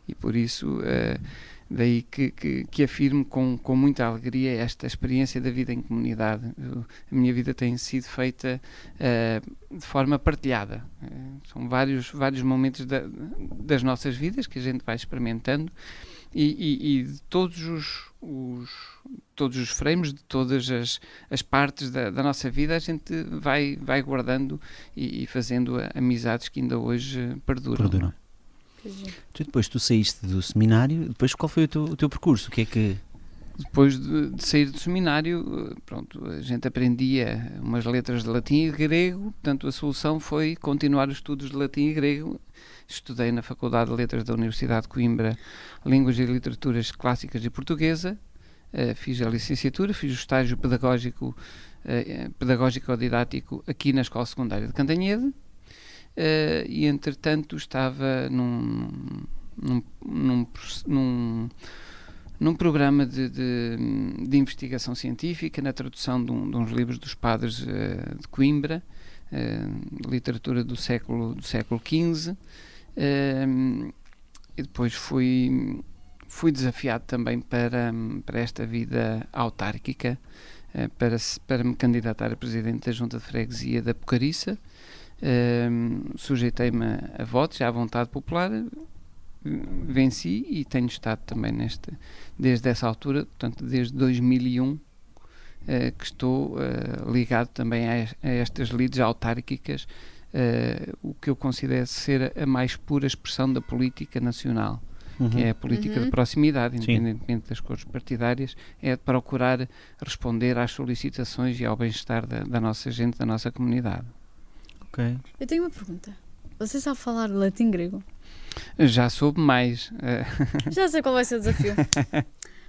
e por isso daí que afirmo com muita alegria esta experiência da vida em comunidade. A minha vida tem sido feita de forma partilhada. São vários momentos das nossas vidas que a gente vai experimentando e de todos os frames, de todas as partes da nossa vida, a gente vai guardando e fazendo amizades que ainda hoje perduram. Depois tu saíste do seminário, depois qual foi o teu percurso? O que é que... Depois de sair do seminário, pronto, a gente aprendia umas letras de latim e grego, portanto a solução foi continuar os estudos de latim e grego. Estudei na Faculdade de Letras da Universidade de Coimbra Línguas e Literaturas Clássicas e Portuguesa, fiz a licenciatura, fiz o estágio pedagógico-didático aqui na Escola Secundária de Cantanhede, e entretanto estava num programa de investigação científica, na tradução de uns livros dos padres de Coimbra, literatura do século XV, e depois fui desafiado também para esta vida autárquica, para me candidatar a presidente da Junta de Freguesia da Pocariça. Sujeitei-me a votos, à vontade popular, venci e tenho estado também desde essa altura, portanto desde 2001, que estou ligado também a estas lides autárquicas, o que eu considero ser a mais pura expressão da política nacional, que é a política de proximidade, independentemente das cores partidárias, é de procurar responder às solicitações e ao bem-estar da nossa gente, da nossa comunidade. Okay. Eu tenho uma pergunta. Você sabe falar latim grego? Já soube mais. Já sei qual vai ser o desafio.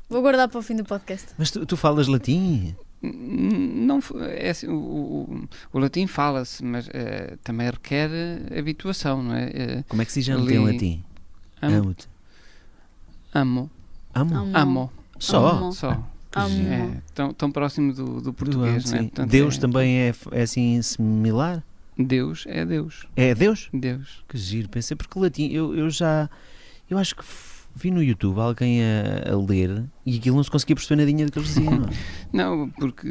Vou guardar para o fim do podcast. Mas tu falas latim? Não, assim, o latim fala-se, mas também requer habituação, não é? Como é que se chama em latim? Amo. Só? Tão próximo do português, não é? Portanto, Deus também é assim similar? Deus é Deus. É Deus? Deus. Que giro, pensei, porque o latim, eu acho que vi no YouTube alguém a ler e aquilo não se conseguia perceber nadinha do que eles diziam. Não, porque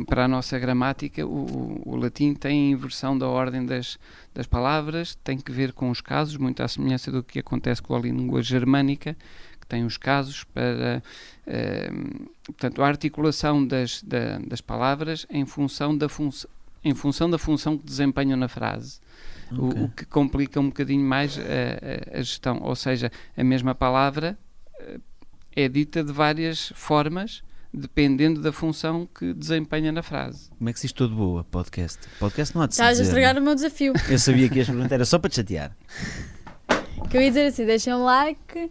para a nossa gramática o latim tem inversão da ordem das palavras, tem que ver com os casos, muito à semelhança do que acontece com a língua germânica, que tem os casos para, portanto, a articulação das palavras em função da função que desempenham na frase. Okay. O que complica um bocadinho mais a gestão, ou seja, a mesma palavra é dita de várias formas, dependendo da função que desempenha na frase. Como é que se diz todo boa, podcast? Podcast não há de se Estás dizer. a estragar o meu desafio. Eu sabia que ias perguntar, era só para te chatear. Que eu ia dizer assim, deixem um like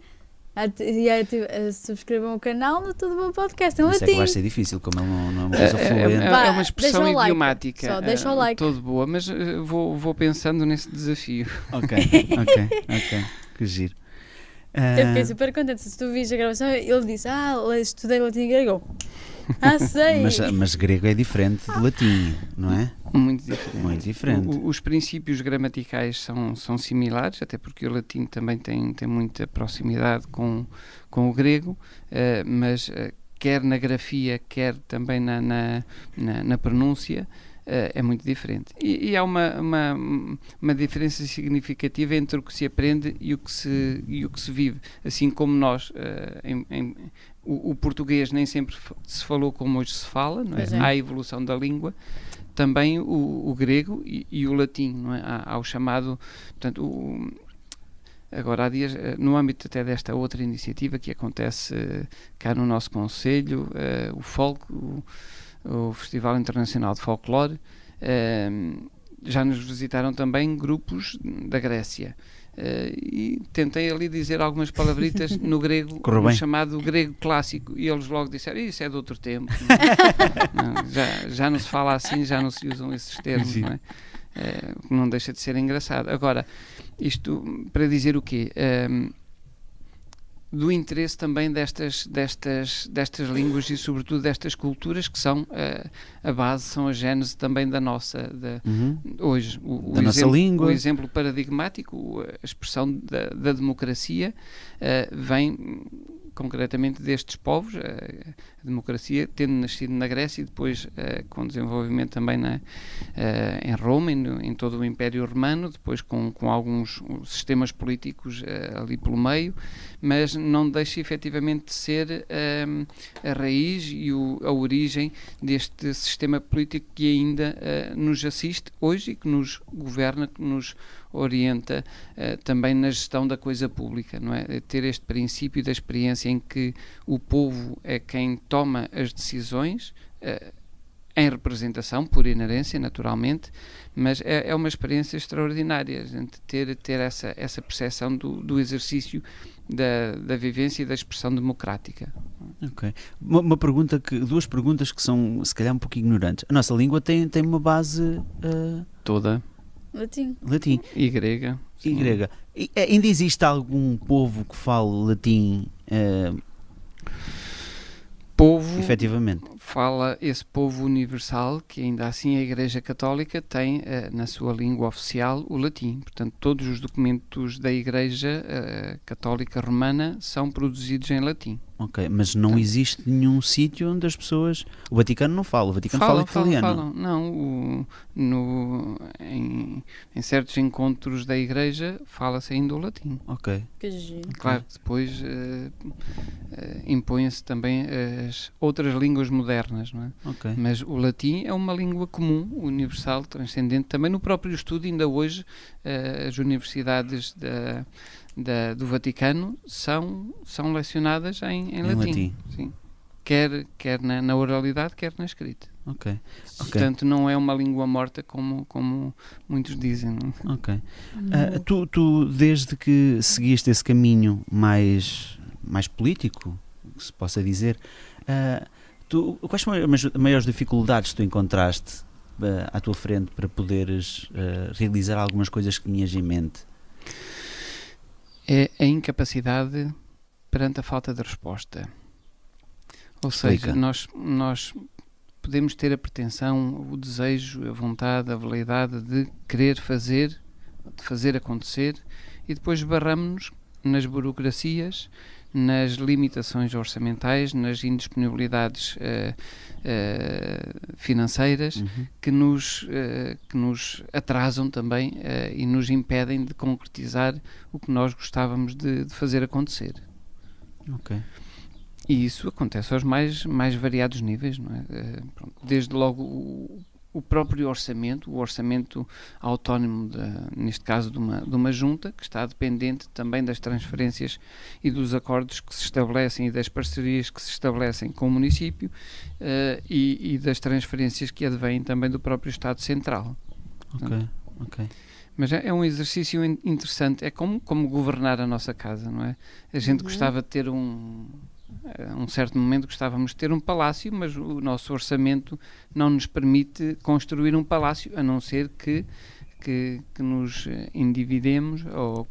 e subscrevam o canal no Tudo Bom Podcast em latim. Isso é que vai ser difícil, como ele não é uma coisa fluente. É uma expressão idiomática. Só deixa o like. Todo boa, mas vou pensando nesse desafio. Ok. Que giro. Eu fiquei super contente. Se tu viste a gravação, ele disse, estudei latim e grego. Sei. Mas grego é diferente do latim, não é? Muito diferente. Muito diferente. Os princípios gramaticais são similares, até porque o latim também tem muita proximidade com o grego, mas quer na grafia, quer também na pronúncia, é muito diferente. E há uma diferença significativa entre o que se aprende e o que se vive. Assim como nós, o português nem sempre se falou como hoje se fala, não é? Há a evolução da língua. Também o grego e o latim, não é? Há o chamado, portanto, agora há dias, no âmbito até desta outra iniciativa que acontece cá no nosso concelho, o FOLC, o Festival Internacional de Folclore, já nos visitaram também grupos da Grécia. E tentei ali dizer algumas palavritas no grego, no chamado grego clássico, e eles logo disseram, isso é de outro tempo. Já não se fala assim, já não se usam esses termos, não é? Não deixa de ser engraçado. Agora, isto para dizer o quê? Do interesse também destas línguas e sobretudo destas culturas que são a base, são a gênese também da nossa hoje. Da nossa língua. O exemplo paradigmático, a expressão da democracia vem concretamente destes povos, a democracia tendo nascido na Grécia e depois com desenvolvimento também em Roma, em todo o Império Romano, depois com alguns sistemas políticos ali pelo meio, mas não deixa efetivamente de ser a raiz e a origem deste sistema político que ainda nos assiste hoje e que nos governa, que nos orienta também na gestão da coisa pública, não é? Ter este princípio da experiência em que o povo é quem toma as decisões em representação, por inerência, naturalmente, mas é uma experiência extraordinária, a gente ter essa percepção do exercício da vivência e da expressão democrática. Ok. Duas perguntas que são, se calhar, um pouco ignorantes. A nossa língua tem uma base... Toda. Latim. E grega. E grega. Ainda existe algum povo que fale latim? Povo, efetivamente. Fala esse povo universal, que ainda assim a Igreja Católica tem na sua língua oficial o latim. Portanto, todos os documentos da Igreja Católica Romana são produzidos em latim. Ok, mas não existe nenhum sítio onde as pessoas... O Vaticano não fala, o Vaticano fala italiano. Falam. Não, em certos encontros da Igreja fala-se ainda o latim. Ok. Que giro. Claro que depois impõem-se também as outras línguas modernas, não é? Okay. Mas o latim é uma língua comum, universal, transcendente. Também no próprio estudo, ainda hoje, as universidades do Vaticano são lecionadas em latim. Sim. Quer na oralidade, quer na escrita. Ok. Portanto, não é uma língua morta como muitos dizem. Não? Ok. Tu, desde que seguiste esse caminho mais político, que se possa dizer, quais são as maiores dificuldades que tu encontraste à tua frente para poderes realizar algumas coisas que tinhas em mente? É a incapacidade perante a falta de resposta. Ou seja, nós podemos ter a pretensão, o desejo, a vontade, a veleidade de querer fazer, de fazer acontecer, e depois barramos-nos nas burocracias, nas limitações orçamentais, nas indisponibilidades financeiras que nos atrasam também e nos impedem de concretizar o que nós gostávamos de fazer acontecer. Ok. E isso acontece aos mais variados níveis, não é? Desde logo o próprio orçamento, o orçamento autónomo, neste caso de uma junta, que está dependente também das transferências e dos acordos que se estabelecem e das parcerias que se estabelecem com o município, e das transferências que advêm também do próprio Estado Central. Ok. Mas é um exercício interessante, é como governar a nossa casa, não é? A gente gostava de ter um certo momento gostávamos de ter um palácio, mas o nosso orçamento não nos permite construir um palácio, a não ser que nos endividemos ou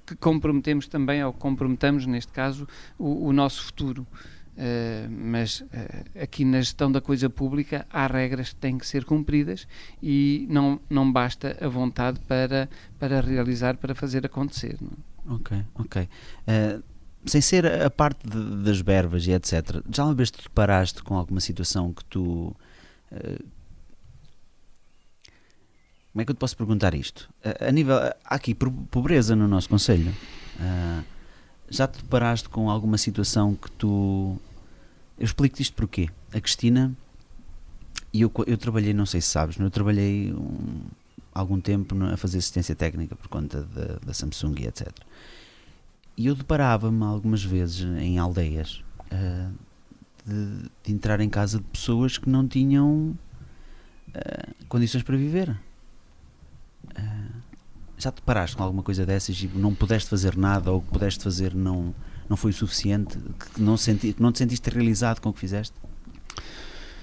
que comprometemos também, ou comprometamos neste caso o nosso futuro. Mas aqui na gestão da coisa pública há regras que têm que ser cumpridas e não basta a vontade para realizar, para fazer acontecer, não é? Ok. Sem ser a parte das verbas e etc., já uma vez te deparaste com alguma situação que tu... como é que eu te posso perguntar isto? A nível... Há aqui pobreza no nosso concelho. Já te deparaste com alguma situação que tu... Eu explico-te isto porquê. A Cristina... E eu trabalhei, não sei se sabes, eu trabalhei algum tempo a fazer assistência técnica por conta da Samsung e etc. E eu deparava-me algumas vezes em aldeias de entrar em casa de pessoas que não tinham condições para viver. Já te deparaste com alguma coisa dessas e não pudeste fazer nada, ou o que pudeste fazer não foi o suficiente, que não te sentiste realizado com o que fizeste?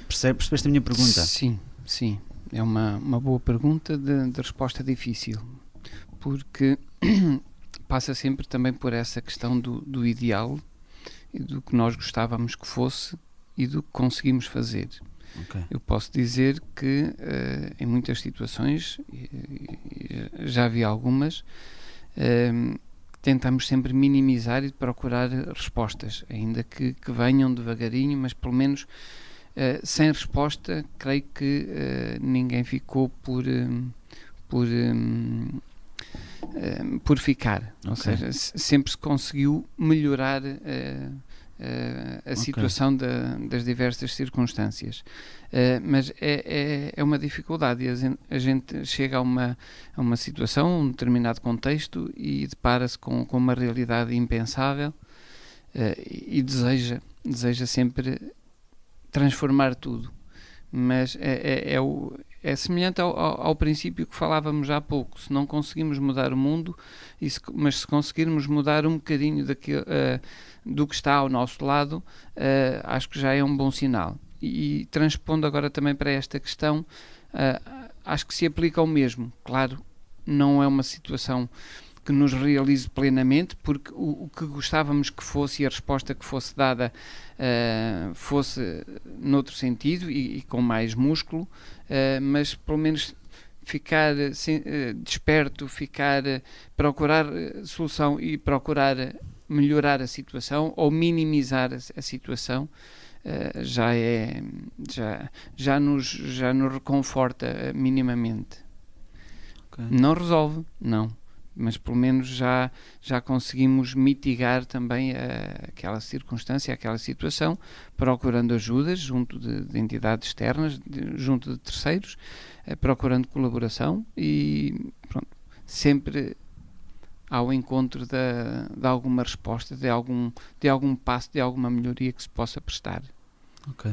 Percebeste a minha pergunta? Sim. É uma boa pergunta de resposta difícil, porque passa sempre também por essa questão do ideal e do que nós gostávamos que fosse e do que conseguimos fazer. Okay. Eu posso dizer que em muitas situações, já vi algumas, tentamos sempre minimizar e procurar respostas, ainda que venham devagarinho, mas pelo menos sem resposta, creio que ninguém ficou por ficar. Ou seja, sempre se conseguiu melhorar a situação das diversas circunstâncias. Mas é uma dificuldade. A gente chega a uma situação, um determinado contexto, e depara-se com uma realidade impensável, e deseja sempre transformar tudo. Mas é semelhante ao princípio que falávamos há pouco. Se não conseguimos mudar o mundo, mas se conseguirmos mudar um bocadinho do que está ao nosso lado, acho que já é um bom sinal. E transpondo agora também para esta questão, acho que se aplica ao mesmo. Claro, não é uma situação que nos realize plenamente, porque o que gostávamos que fosse e a resposta que fosse dada fosse noutro sentido e com mais músculo, mas pelo menos ficar desperto, procurar solução e procurar melhorar a situação ou minimizar a situação, já nos reconforta minimamente. Okay. Não resolve, não. Mas pelo menos já conseguimos mitigar também aquela circunstância, aquela situação, procurando ajudas junto de entidades externas, junto de terceiros, procurando colaboração e pronto, sempre ao encontro de alguma resposta, de algum passo, de alguma melhoria que se possa prestar. Ok.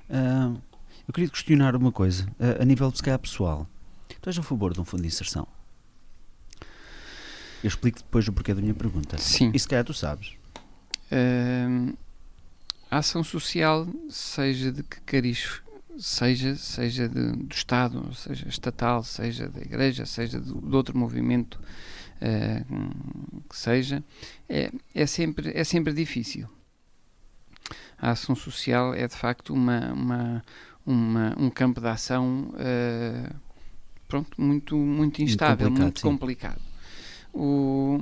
Eu queria te questionar uma coisa, a nível de se calhar pessoal. Tu és a favor de um fundo de inserção? Eu explico depois o porquê da minha pergunta. Sim. E se calhar tu sabes. A ação social, seja de que cariz seja do Estado, seja estatal, seja da Igreja, seja de outro movimento que seja, é sempre difícil. A ação social é de facto um campo de ação muito instável, muito complicado. O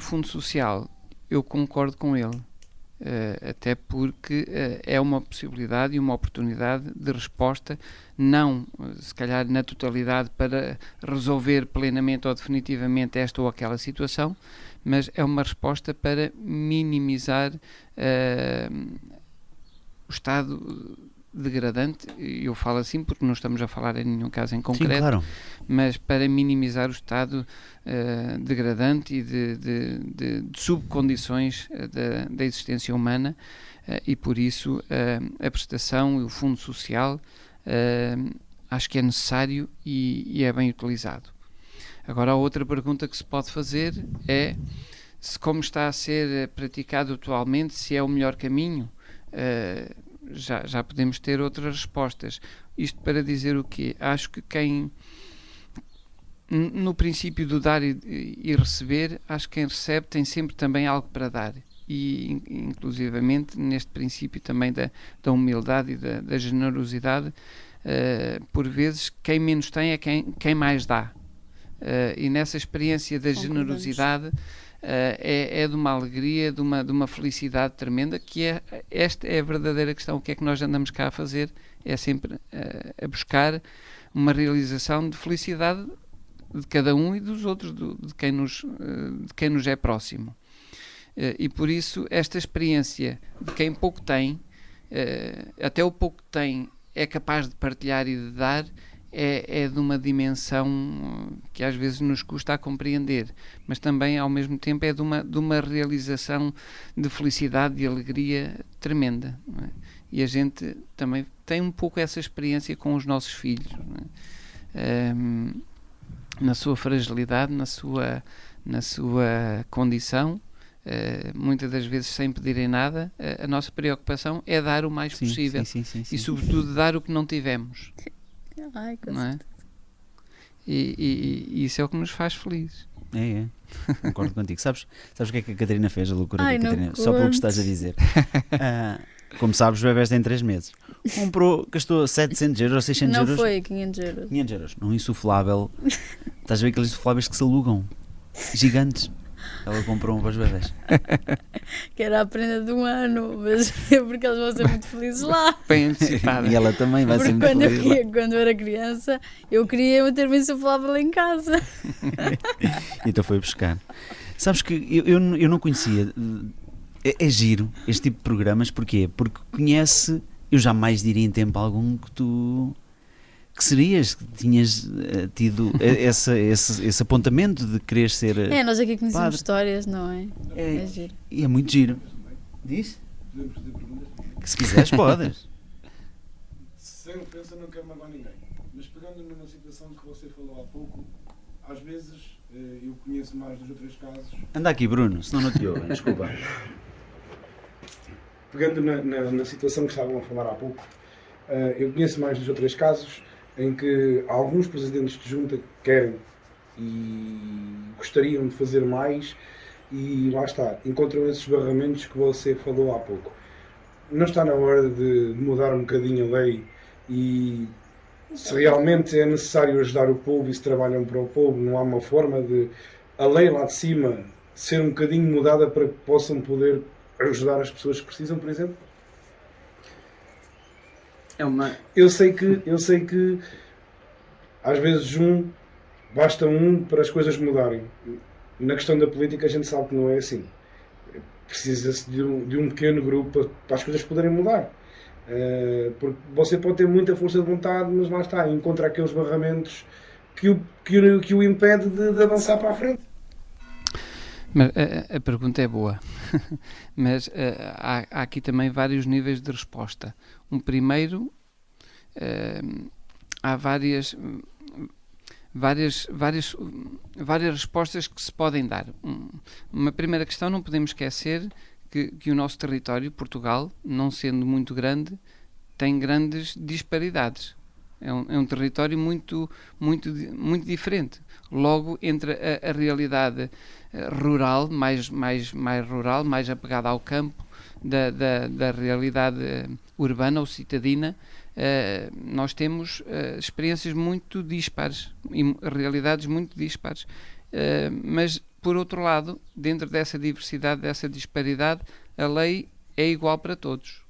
Fundo Social, eu concordo com ele, até porque é uma possibilidade e uma oportunidade de resposta, não se calhar na totalidade para resolver plenamente ou definitivamente esta ou aquela situação, mas é uma resposta para minimizar o estado degradante, eu falo assim porque não estamos a falar em nenhum caso em concreto, sim, claro, mas para minimizar o estado degradante e de subcondições da existência humana, e por isso a prestação e o fundo social acho que é necessário e é bem utilizado. Agora, a outra pergunta que se pode fazer é se, como está a ser praticado atualmente, se é o melhor caminho. Já podemos ter outras respostas. Isto para dizer o quê? Acho que no princípio do dar e receber, acho que quem recebe tem sempre também algo para dar. E inclusivamente neste princípio também da humildade e da generosidade, por vezes quem menos tem é quem mais dá. E nessa experiência da generosidade é de uma alegria, de uma felicidade tremenda, que esta é a verdadeira questão. O que é que nós andamos cá a fazer? É sempre a buscar uma realização de felicidade de cada um e dos outros, de quem nos é próximo. E por isso esta experiência de quem pouco tem, até o pouco que tem é capaz de partilhar e de dar, é de uma dimensão que às vezes nos custa a compreender, mas também ao mesmo tempo é de uma realização de felicidade, de alegria tremenda, não é? E a gente também tem um pouco essa experiência com os nossos filhos, não é? Na sua fragilidade, na sua condição, muitas das vezes sem pedirem nada, a nossa preocupação é dar o mais possível, sim. E sobretudo dar o que não tivemos. Ai, com Não é? certeza. E isso é o que nos faz felizes. É. Concordo contigo. Sabes o que é que a Catarina fez, a loucura Ai, da não Catarina? Só pelo que estás a dizer. Como sabes, os bebés têm 3 meses. Gastou 700 euros, 600 Não euros. foi 500 euros. 500 euros. Num insuflável. Estás a ver aqueles insufláveis que se alugam? Gigantes. Ela comprou um para os bebés. Que era a prenda de um ano, mas é porque eles vão ser muito felizes lá. Bem antecipada. E ela também vai ser Porque muito feliz lá. quando eu era criança, eu queria ter-me insuflável em casa. Então foi buscar. Sabes que eu não conhecia. É giro este tipo de programas. Porquê? Porque conhece. Eu jamais diria em tempo algum que serias, que tinhas tido esse apontamento de querer ser. Nós aqui conhecemos padre. Histórias, não é? É giro. E é muito giro. Diz? Podemos fazer perguntas? Que se quiseres, podes. Sem ofensa, não quero magoar ninguém. Mas pegando numa situação que você falou há pouco, às vezes eu conheço mais 2 ou 3 casos. Anda aqui, Bruno, senão não te ouvem, desculpa. Pegando na situação que estavam a falar há pouco, eu conheço mais 2 ou 3 casos em que alguns presidentes de junta querem e gostariam de fazer mais e lá está, encontram esses barramentos que você falou há pouco. Não está na hora de mudar um bocadinho a lei e se realmente é necessário ajudar o povo e se trabalham para o povo, não há uma forma de a lei lá de cima ser um bocadinho mudada para que possam poder ajudar as pessoas que precisam, por exemplo? Eu sei que às vezes basta para as coisas mudarem. Na questão da política a gente sabe que não é assim. Precisa-se de um pequeno grupo para as coisas poderem mudar. Porque você pode ter muita força de vontade, mas lá está, encontra aqueles barramentos que o impede de avançar para a frente. Mas a pergunta é boa, mas há aqui também vários níveis de resposta. Um primeiro, há várias respostas que se podem dar. Uma primeira questão, não podemos esquecer que o nosso território, Portugal, não sendo muito grande, tem grandes disparidades. É um território muito diferente. Logo, entre a realidade rural, mais rural, mais apegada ao campo, da realidade urbana ou citadina, nós temos experiências muito dispares e realidades muito dispares. Mas, por outro lado, dentro dessa diversidade, dessa disparidade, a lei é igual para todos.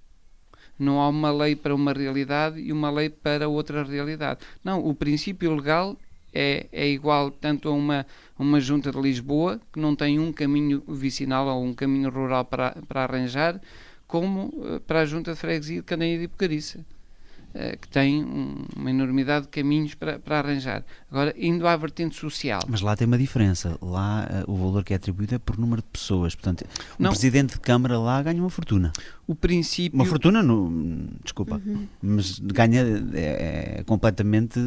Não há uma lei para uma realidade e uma lei para outra realidade. Não, o princípio legal é igual tanto a uma junta de Lisboa, que não tem um caminho vicinal ou um caminho rural para arranjar, como para a junta de freguesia de Candeia de Bocariça. que tem uma enormidade de caminhos para arranjar. Agora, indo à vertente social. Mas lá tem uma diferença. Lá o valor que é atribuído é por número de pessoas. Portanto, o presidente de Câmara lá ganha uma fortuna. O princípio... Uma fortuna, desculpa, mas ganha é completamente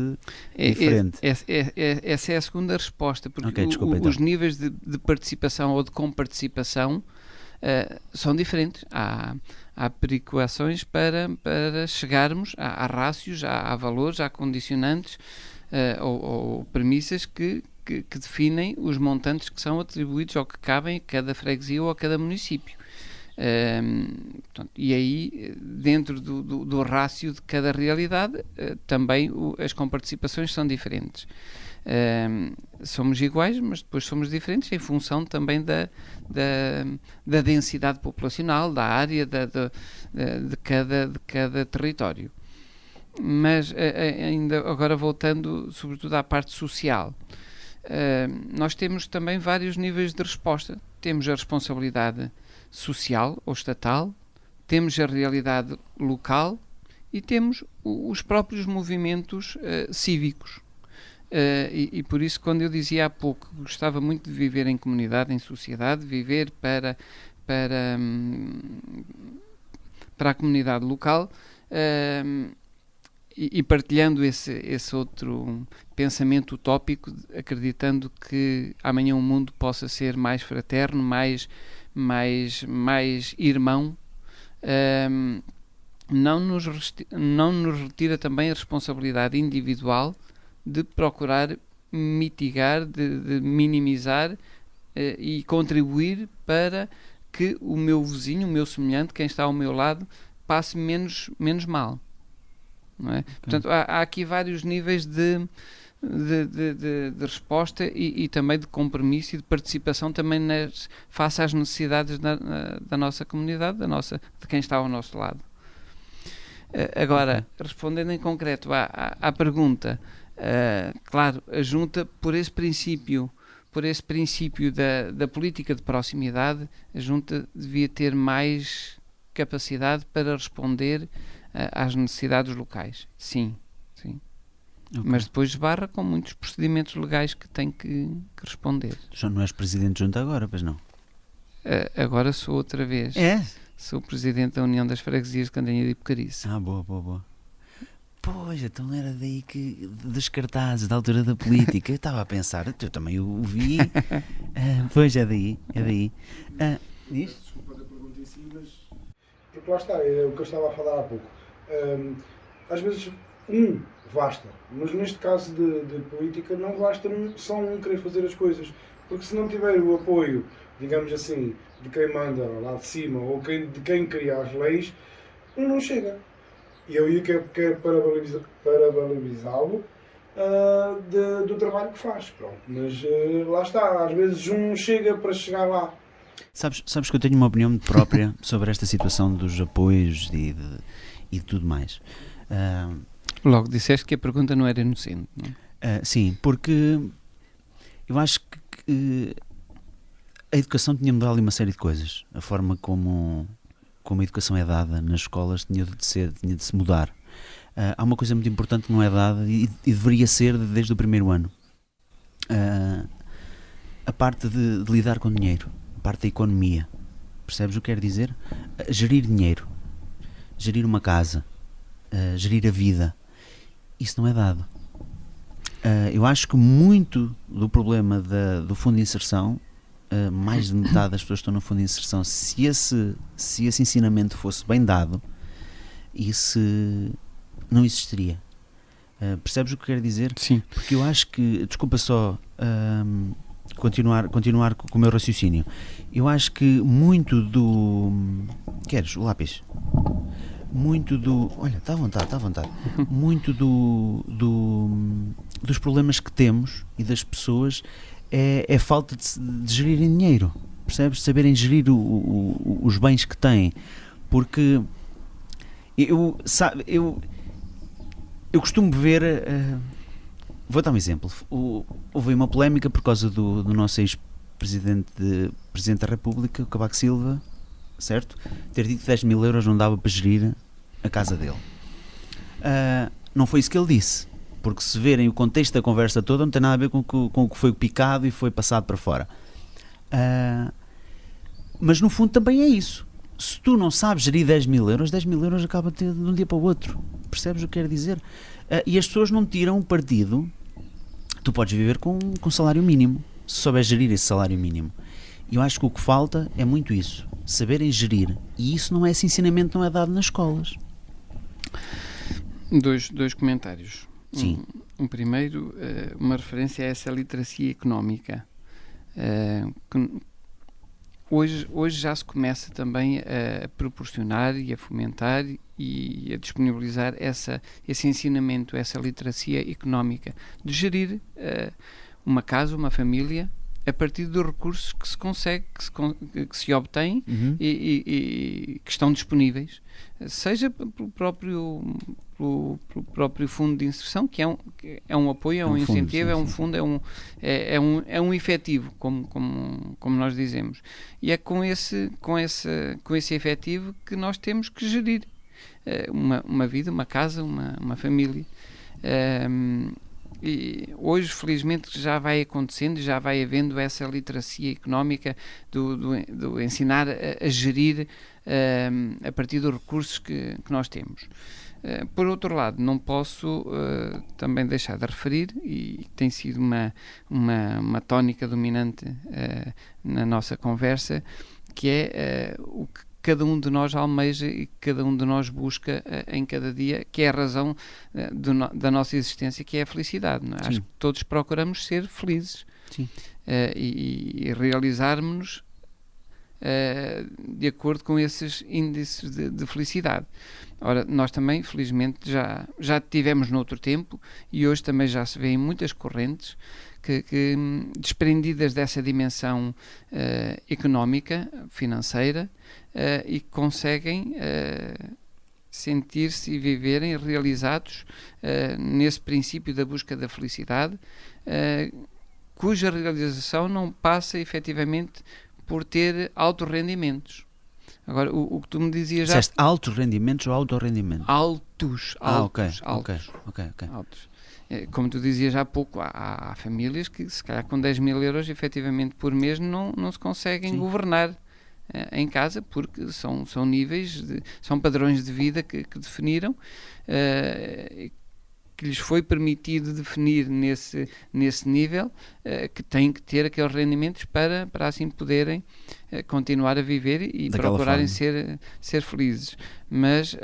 diferente. Essa é a segunda resposta, porque os níveis de participação ou de comparticipação são diferentes. Há pericuações para chegarmos a rácios, a valores, a condicionantes ou premissas que definem os montantes que são atribuídos ou que cabem a cada freguesia ou a cada município. Portanto, e aí, dentro do rácio de cada realidade, também as comparticipações são diferentes. Somos iguais, mas depois somos diferentes em função também da densidade populacional, da área de cada território. Mas ainda agora voltando sobretudo à parte social, nós temos também vários níveis de resposta. Temos a responsabilidade social ou estatal, temos a realidade local e temos os próprios movimentos cívicos. E por isso, quando eu dizia há pouco que gostava muito de viver em comunidade, em sociedade, viver para a comunidade local, e partilhando esse outro pensamento utópico, acreditando que amanhã o mundo possa ser mais fraterno, mais irmão, não nos retira também a responsabilidade individual de procurar mitigar, de minimizar e contribuir para que o meu vizinho, o meu semelhante, quem está ao meu lado, passe menos mal. Não é? Portanto, há aqui vários níveis de resposta e também de compromisso e de participação também face às necessidades da nossa comunidade, de quem está ao nosso lado. Agora, respondendo em concreto à pergunta, claro, a Junta, por esse princípio da política de proximidade, a Junta devia ter mais capacidade para responder às necessidades locais. Sim. Okay. Mas depois esbarra com muitos procedimentos legais que tem que responder. Já não és presidente de Junta agora, pois não? Agora sou outra vez. É? Sou presidente da União das Freguesias de Candanhede e Pocarice. Boa. Pois, então era daí que dos cartazes da altura da política. Eu estava a pensar, eu também o vi. Pois, é daí. Diz? Desculpa a pergunta em si, mas... Porque lá está, é o que eu estava a falar há pouco. Às vezes, basta. Mas neste caso de política, não basta só querer fazer as coisas. Porque se não tiver o apoio, digamos assim, de quem manda lá de cima ou de quem cria as leis, não chega. E eu quero parabenizá-lo do trabalho que faz. Pronto. Mas lá está, às vezes chega para chegar lá. Sabes que eu tenho uma opinião própria sobre esta situação dos apoios e de tudo mais. Logo disseste que a pergunta não era inocente, não é? Sim, porque eu acho que a educação tinha de mudar ali uma série de coisas. A forma como a educação é dada nas escolas tinha de se mudar. Há uma coisa muito importante que não é dada e deveria ser desde o primeiro ano. A parte de lidar com dinheiro, a parte da economia. Percebes o que quero dizer? Gerir dinheiro, gerir uma casa, gerir a vida. Isso não é dado. Eu acho que muito do problema do fundo de inserção, mais de metade das pessoas que estão no fundo de inserção, se esse ensinamento fosse bem dado, isso não existiria. Percebes o que quero dizer? Sim. Porque eu acho que, desculpa só continuar com o meu raciocínio, eu acho que muito do... Queres o lápis? Muito do... Olha, está à vontade. Muito dos problemas que temos e das pessoas é falta de gerirem dinheiro, percebes? Saberem gerir os bens que têm, porque eu costumo ver, vou dar um exemplo, houve uma polémica por causa do nosso ex-presidente da República, o Cavaco Silva, certo? Ter dito que 10 mil euros não dava para gerir a casa dele. não foi isso que ele disse, porque se verem o contexto da conversa toda não tem nada a ver com o que foi picado e foi passado para fora. Mas no fundo também é isso. Se tu não sabes gerir 10 mil euros acaba de um dia para o outro. Percebes o que quero dizer? E as pessoas não tiram partido. Tu podes viver com salário mínimo, se souberes gerir esse salário mínimo. E eu acho que o que falta é muito isso, saberem gerir. E isso esse ensinamento não é dado nas escolas. Dois comentários. Sim. Um primeiro, uma referência a essa literacia económica. Hoje já se começa também a proporcionar e a fomentar e a disponibilizar esse ensinamento, essa literacia económica, de gerir uma casa, uma família, a partir dos recursos que se consegue, que se obtém e que estão disponíveis, seja pelo próprio fundo de inserção, que é um apoio, é um incentivo, é um fundo, é um efetivo, como nós dizemos. E é com esse efetivo que nós temos que gerir uma vida, uma casa, uma família. E hoje, felizmente, já vai acontecendo, já vai havendo essa literacia económica do ensinar a gerir a partir dos recursos que nós temos. Por outro lado, não posso também deixar de referir, e tem sido uma tónica dominante na nossa conversa, que é o que cada um de nós almeja e cada um de nós busca em cada dia, que é a razão da nossa existência, que é a felicidade. Não é? Acho que todos procuramos ser felizes e realizarmos-nos de acordo com esses índices de felicidade. Ora, nós também, felizmente, já tivemos noutro tempo, e hoje também já se vê em muitas correntes que desprendidas dessa dimensão económica, financeira, e que conseguem sentir-se e viverem realizados nesse princípio da busca da felicidade, cuja realização não passa efetivamente por ter altos rendimentos. Agora, o que tu me dizias já... Disseste altos rendimentos ou autorrendimentos? Altos. Ok. Como tu dizias há pouco, há famílias que, se calhar, com 10 mil euros, efetivamente, por mês, não se conseguem governar em casa, porque são níveis, são padrões de vida que definiram, que lhes foi permitido definir nesse nível, que têm que ter aqueles rendimentos para assim poderem continuar a viver e daquela procurarem ser felizes. Mas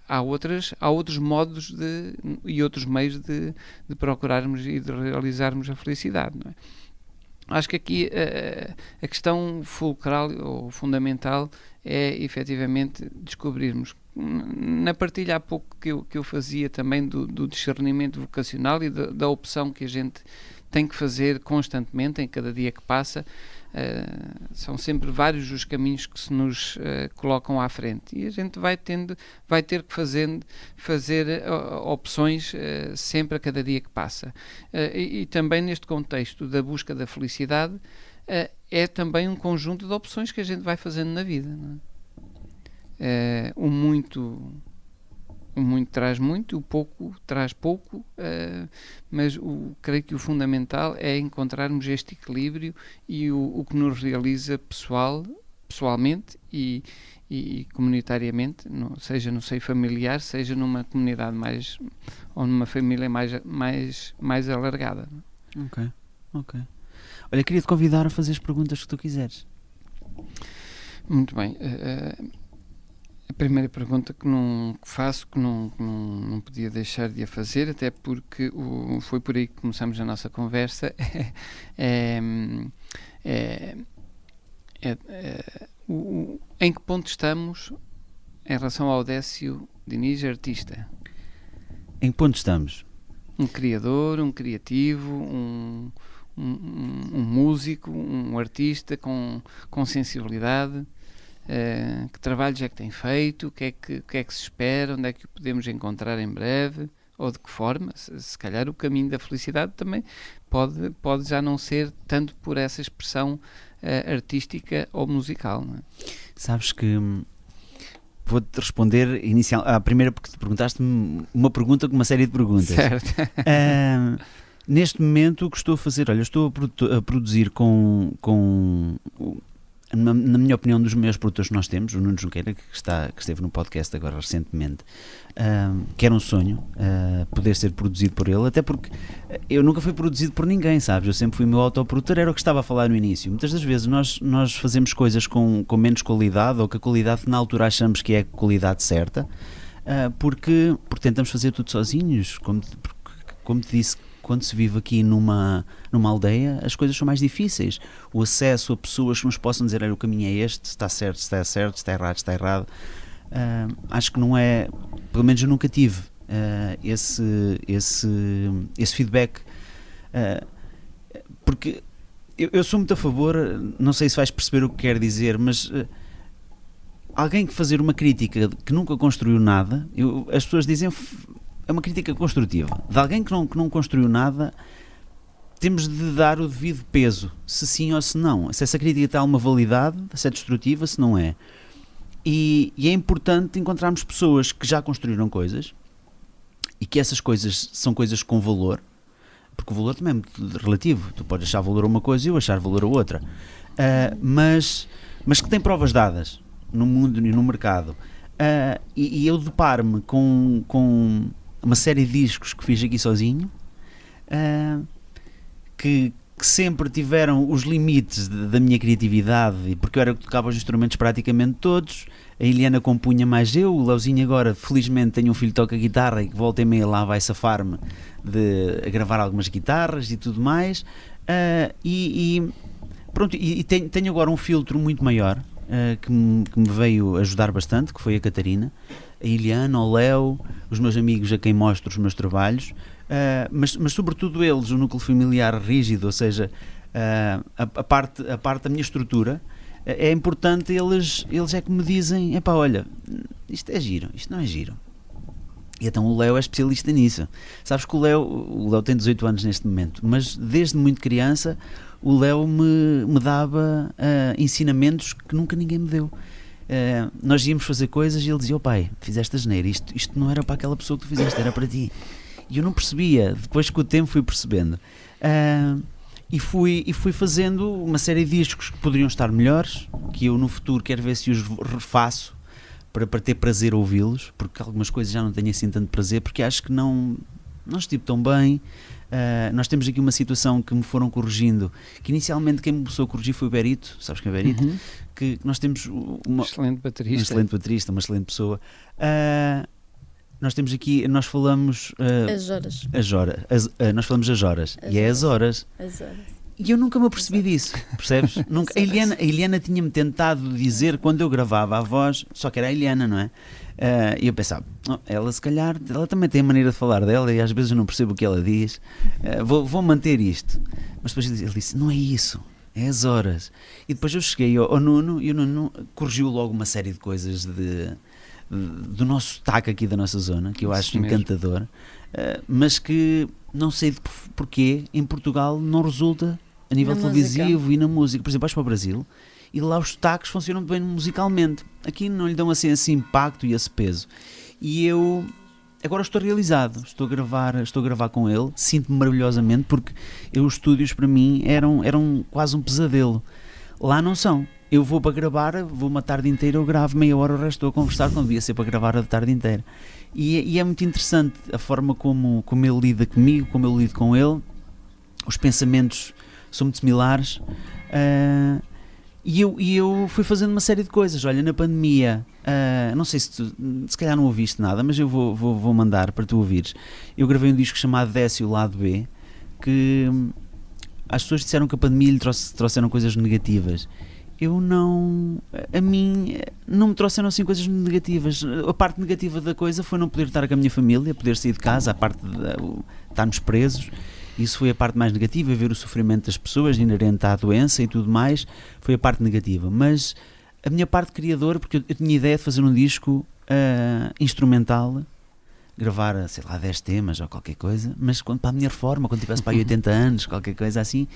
há outros modos e outros meios de procurarmos e de realizarmos a felicidade, não é? Acho que aqui a questão fulcral ou fundamental é efetivamente descobrirmos. Na partilha há pouco que eu fazia também do discernimento vocacional e da opção que a gente tem que fazer constantemente em cada dia que passa, são sempre vários os caminhos que se nos colocam à frente, e a gente vai ter que fazer opções sempre a cada dia que passa, e também neste contexto da busca da felicidade, é também um conjunto de opções que a gente vai fazendo na vida, não é? O muito traz muito, o pouco traz pouco, mas creio que o fundamental é encontrarmos este equilíbrio e o que nos realiza pessoalmente e comunitariamente, seja no seio familiar, seja numa comunidade ou numa família mais alargada. Ok. Olha, queria-te convidar a fazer as perguntas que tu quiseres. Muito bem. A primeira pergunta que faço, que não podia deixar de a fazer, até porque foi por aí que começamos a nossa conversa, em que ponto estamos em relação ao Décio Diniz, artista? Em que ponto estamos? Um criador, um criativo, um músico, um artista com sensibilidade. Que trabalhos é que tem feito, o que é que se espera, onde é que o podemos encontrar em breve, ou de que forma? Se calhar o caminho da felicidade também pode já não ser tanto por essa expressão artística ou musical, não é? Sabes que vou-te responder à primeira, porque te perguntaste-me uma pergunta com uma série de perguntas. Certo. Neste momento, o que estou a fazer? Olha, eu estou a produzir com na minha opinião, um dos maiores produtores que nós temos, o Nuno Junqueira, que esteve no podcast agora recentemente, que era um sonho poder ser produzido por ele, até porque eu nunca fui produzido por ninguém, sabes? Eu sempre fui meu autoprodutor, era o que estava a falar no início. Muitas das vezes nós fazemos coisas com menos qualidade, ou que a qualidade na altura achamos que é a qualidade certa, porque tentamos fazer tudo sozinhos, como te disse. Quando se vive aqui numa aldeia, as coisas são mais difíceis. O acesso a pessoas que nos possam dizer, olha, o caminho é este, está certo, está errado. Acho que não é, pelo menos eu nunca tive esse feedback, porque eu sou muito a favor, não sei se vais perceber o que quero dizer, mas alguém que fazer uma crítica que nunca construiu nada, as pessoas dizem... É uma crítica construtiva. De alguém que não construiu nada, temos de dar o devido peso, se sim ou se não. Se essa crítica tem alguma validade, se é destrutiva, se não é. E é importante encontrarmos pessoas que já construíram coisas e que essas coisas são coisas com valor, porque o valor também é muito relativo. Tu podes achar valor a uma coisa e eu achar valor a outra. Mas que têm provas dadas no mundo e no mercado. E eu deparo-me com uma série de discos que fiz aqui sozinho, que sempre tiveram os limites da minha criatividade, porque eu era que tocava os instrumentos praticamente todos. A Eliana compunha mais eu, o Leozinho agora felizmente tem um filho que toca guitarra e que volta e meia lá vai safar-me a gravar algumas guitarras e tudo mais, pronto, e tenho agora um filtro muito maior, que me veio ajudar bastante, que foi a Catarina, a Eliana, o Léo, os meus amigos a quem mostro os meus trabalhos, mas sobretudo eles, o núcleo familiar rígido, ou seja, a parte da minha estrutura, é importante, eles é que me dizem, epá, olha, isto é giro, isto não é giro. E então o Léo é especialista nisso. Sabes que o Léo tem 18 anos neste momento, mas desde muito criança o Léo me dava ensinamentos que nunca ninguém me deu. Nós íamos fazer coisas e ele dizia, pai, fizeste asneira, isto não era para aquela pessoa que tu fizeste, era para ti. E eu não percebia, depois com o tempo fui percebendo. E fui fazendo uma série de discos que poderiam estar melhores, que eu no futuro quero ver se os refaço para ter prazer a ouvi-los, porque algumas coisas já não tenho assim tanto prazer, porque acho que não estive tão bem. Nós temos aqui uma situação que me foram corrigindo, que inicialmente quem me começou a corrigir foi o Berito, sabes quem é o Berito? Uhum. Que nós temos um excelente baterista, uma excelente pessoa. Nós temos aqui, nós falamos nós falamos as horas, e é as horas. E eu nunca me apercebi disso, percebes? Nunca. A Eliana tinha-me tentado dizer quando eu gravava a voz, só que era a Eliana, não é? E eu pensava, ela se calhar, ela também tem a maneira de falar dela e às vezes eu não percebo o que ela diz, vou manter isto. Mas depois ele disse, não é isso, é as horas. E depois eu cheguei ao Nuno e o Nuno corrigiu logo uma série de coisas do nosso sotaque aqui da nossa zona, que eu acho encantador, mas que não sei de porquê em Portugal não resulta a nível televisivo e na música. Por exemplo, vais para o Brasil e lá os sotaques funcionam bem musicalmente, aqui não lhe dão assim esse impacto e esse peso. E eu agora estou realizado, estou a gravar com ele, sinto-me maravilhosamente, porque os estúdios para mim eram quase um pesadelo. Lá não são. Eu vou para gravar, vou uma tarde inteira, eu gravo meia hora, o resto estou a conversar, quando devia ser para gravar a tarde inteira. E é muito interessante a forma como ele lida comigo, como eu lido com ele. Os pensamentos são muito similares. E eu fui fazendo uma série de coisas. Olha, na pandemia, não sei se tu, se calhar não ouviste nada, mas eu vou mandar para tu ouvires. Eu gravei um disco chamado Décio Lado B, que as pessoas disseram que a pandemia lhe trouxeram coisas negativas. A mim não me trouxeram assim coisas negativas. A parte negativa da coisa foi não poder estar com a minha família, poder sair de casa, a parte de estarmos presos. Isso foi a parte mais negativa, ver o sofrimento das pessoas inerente à doença e tudo mais, foi a parte negativa. Mas a minha parte criadora, porque eu tinha ideia de fazer um disco instrumental, gravar, sei lá, 10 temas ou qualquer coisa, mas para a minha reforma, quando tivesse para aí 80 anos, qualquer coisa assim,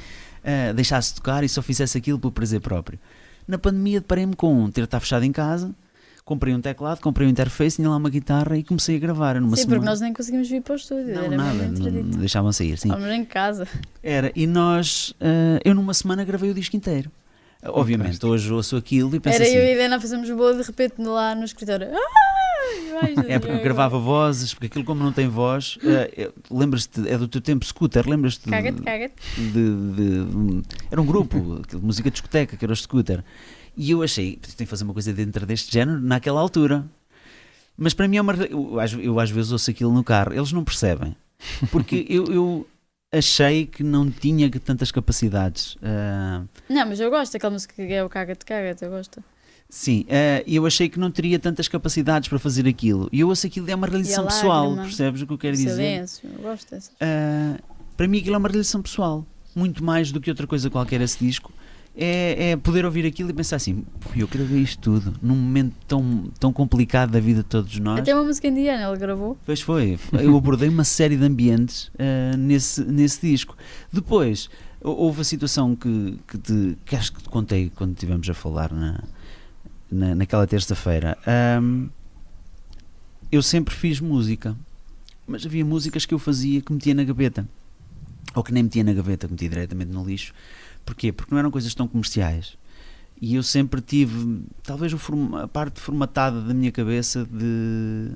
deixasse tocar e só fizesse aquilo pelo prazer próprio. Na pandemia deparei-me com ter de estar fechado em casa, comprei um teclado, comprei um interface, tinha lá uma guitarra e comecei a gravar. Numa semana. Porque nós nem conseguimos vir para o estúdio. Não, era nada, não deixavam sair. Sim. Estávamos em casa. E nós, eu numa semana gravei o disco inteiro. Obviamente, hoje ouço aquilo e penso assim... eu e a Helena fazemos o bolo de repente lá no escritório. Porque eu gravava vozes, porque aquilo como não tem voz, lembras-te, é do teu tempo, Scooter, lembras-te? Caga-te. Era um grupo, de música de discoteca, que era o Scooter. E eu achei, tem que fazer uma coisa dentro deste género, naquela altura. Mas para mim é eu às vezes ouço aquilo no carro, eles não percebem. Porque eu achei que não tinha tantas capacidades. Não, mas eu gosto daquela música que é o Caga-te, eu gosto. Sim, eu achei que não teria tantas capacidades para fazer aquilo. E eu ouço aquilo, é uma realização pessoal, percebes o que eu quero dizer? Silêncio, eu gosto dessa. Para mim aquilo é uma realização pessoal, muito mais do que outra coisa qualquer esse disco. É poder ouvir aquilo e pensar assim, eu gravei isto tudo num momento tão complicado da vida de todos nós. Até uma música indiana ele gravou. Pois foi, eu abordei uma série de ambientes nesse disco. Depois houve a situação que acho que te contei quando estivemos a falar naquela terça-feira. Eu sempre fiz música, mas havia músicas que eu fazia que metia na gaveta, ou que nem metia na gaveta, que metia diretamente no lixo. Porquê? Porque não eram coisas tão comerciais e eu sempre tive talvez a parte formatada da minha cabeça de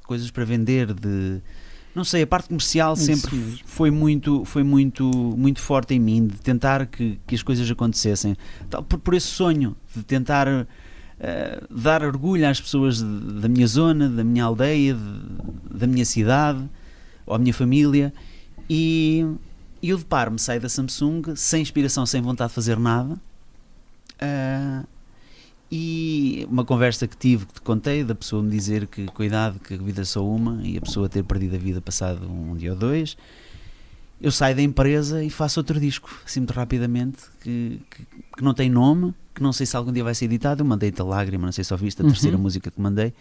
coisas para vender, não sei, a parte comercial sempre foi muito forte em mim, de tentar que as coisas acontecessem, por esse sonho de tentar dar orgulho às pessoas da minha zona, da minha aldeia, da minha cidade ou à minha família. E eu deparo-me, saio da Samsung sem inspiração, sem vontade de fazer nada, e uma conversa que tive, que te contei, da pessoa me dizer que cuidado, que a vida é só uma, e a pessoa ter perdido a vida passado um dia ou dois. Eu saio da empresa e faço outro disco, assim muito rapidamente, que não tem nome, que não sei se algum dia vai ser editado. Eu mandei-te a Lágrima, não sei se ouviste a terceira música que mandei.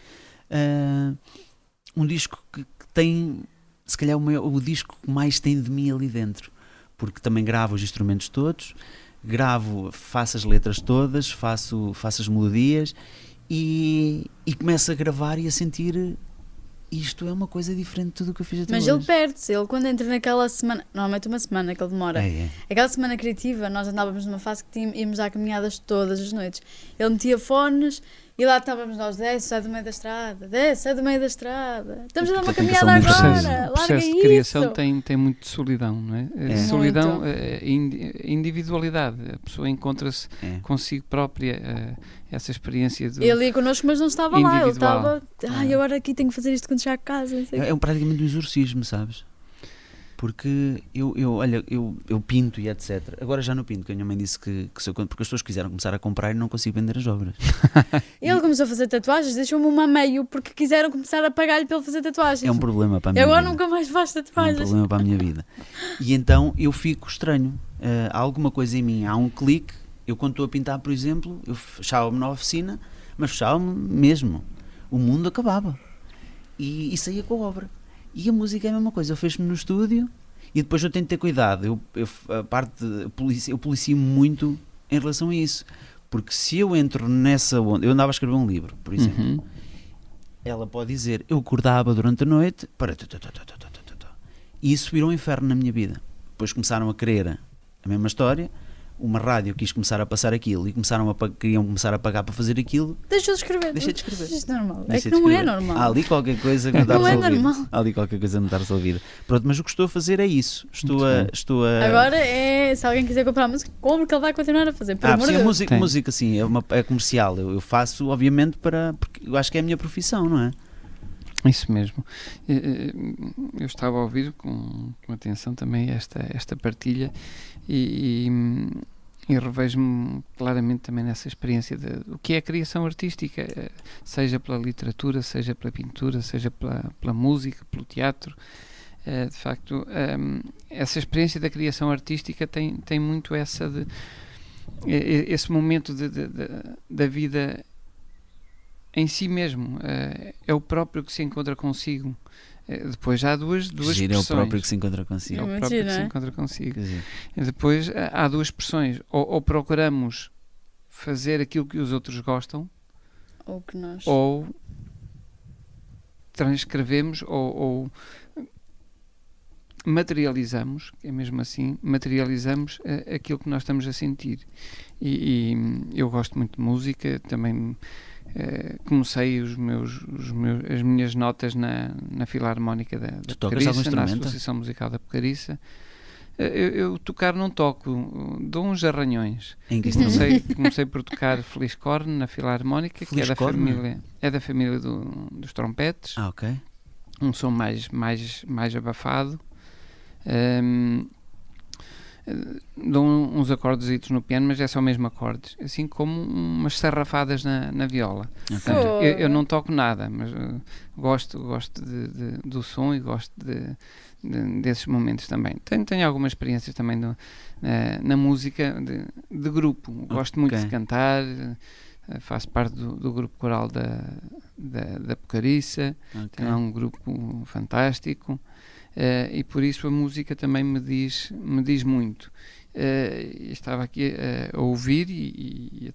Um disco que tem, se calhar, o disco que mais tem de mim ali dentro, porque também gravo os instrumentos todos, faço as letras todas, faço as melodias e começo a gravar e a sentir, isto é uma coisa diferente de tudo o que eu fiz até hoje. Mas ele perde-se, ele quando entra naquela semana, normalmente uma semana que ele demora, aquela semana criativa, nós andávamos numa fase que íamos a caminhadas todas as noites, ele metia fones e lá estávamos nós, sai do meio da estrada, estamos a dar uma caminhada agora, o processo de criação tem muito de solidão, não é? Solidão, individualidade, a pessoa encontra-se consigo própria, essa experiência do ele ia connosco, mas não estava lá, ele estava, agora aqui tenho que fazer isto quando chegar a casa. É praticamente um exorcismo, sabes? Porque eu pinto e etc. Agora já não pinto, porque a minha mãe disse que porque as pessoas quiseram começar a comprar e não consigo vender as obras. Ele começou a fazer tatuagens, deixou-me uma meio porque quiseram começar a pagar-lhe para ele fazer tatuagens. É um problema para a minha vida. Agora nunca mais faço tatuagens. É um problema para a minha vida. E então eu fico estranho. Há alguma coisa em mim, há um clique. Eu quando estou a pintar, por exemplo, eu fechava-me na oficina, mas fechava-me mesmo. O mundo acabava. E saía com a obra. E a música é a mesma coisa, eu fecho-me no estúdio e depois eu tenho de ter cuidado, eu policio muito em relação a isso, porque se eu entro nessa onda, eu andava a escrever um livro, por exemplo, ela pode dizer, eu acordava durante a noite, e isso virou um inferno na minha vida. Depois começaram a querer a mesma história, uma rádio quis começar a passar aquilo e queriam começar a pagar para fazer aquilo. Deixa de escrever. Isto é normal. É que não é normal. Há ali qualquer coisa que não está resolvida. Não é normal. Há ali qualquer coisa que não está resolvida. Pronto, mas o que estou a fazer é isso. Estou a... Agora se alguém quiser comprar música, compre, que ele vai continuar a fazer. Música sim, é comercial. Eu faço, obviamente, porque eu acho que é a minha profissão, não é? Isso mesmo. Eu estava a ouvir com atenção também esta partilha e revejo-me claramente também nessa experiência do que é a criação artística, seja pela literatura, seja pela pintura, seja pela música, pelo teatro. De facto, essa experiência da criação artística tem muito esse momento da vida em si mesmo, é o próprio que se encontra consigo. Depois já há duas expressões. É o próprio que se encontra consigo. É o próprio que se encontra consigo. E depois há duas expressões. Ou procuramos fazer aquilo que os outros gostam, ou transcrevemos ou materializamos, é mesmo assim, materializamos aquilo que nós estamos a sentir. E eu gosto muito de música, também comecei as minhas notas na Filarmónica da Pocariça, na Associação Musical da Pocariça. Eu tocar não toco, dou uns arranhões. Comecei por tocar Fliscorn na Filarmónica, que é da família dos trompetes. Ok. Um som mais abafado. Dou uns acordezitos no piano, mas é só mesmo acordes, assim como umas sarrafadas na viola. Okay. Portanto, eu não toco nada, mas gosto do som e gosto desses momentos também. Tenho algumas experiências também na música de grupo. Gosto muito de cantar, faço parte do grupo coral da Pocariça. É um grupo fantástico. E por isso a música também me diz muito. Estava aqui a ouvir e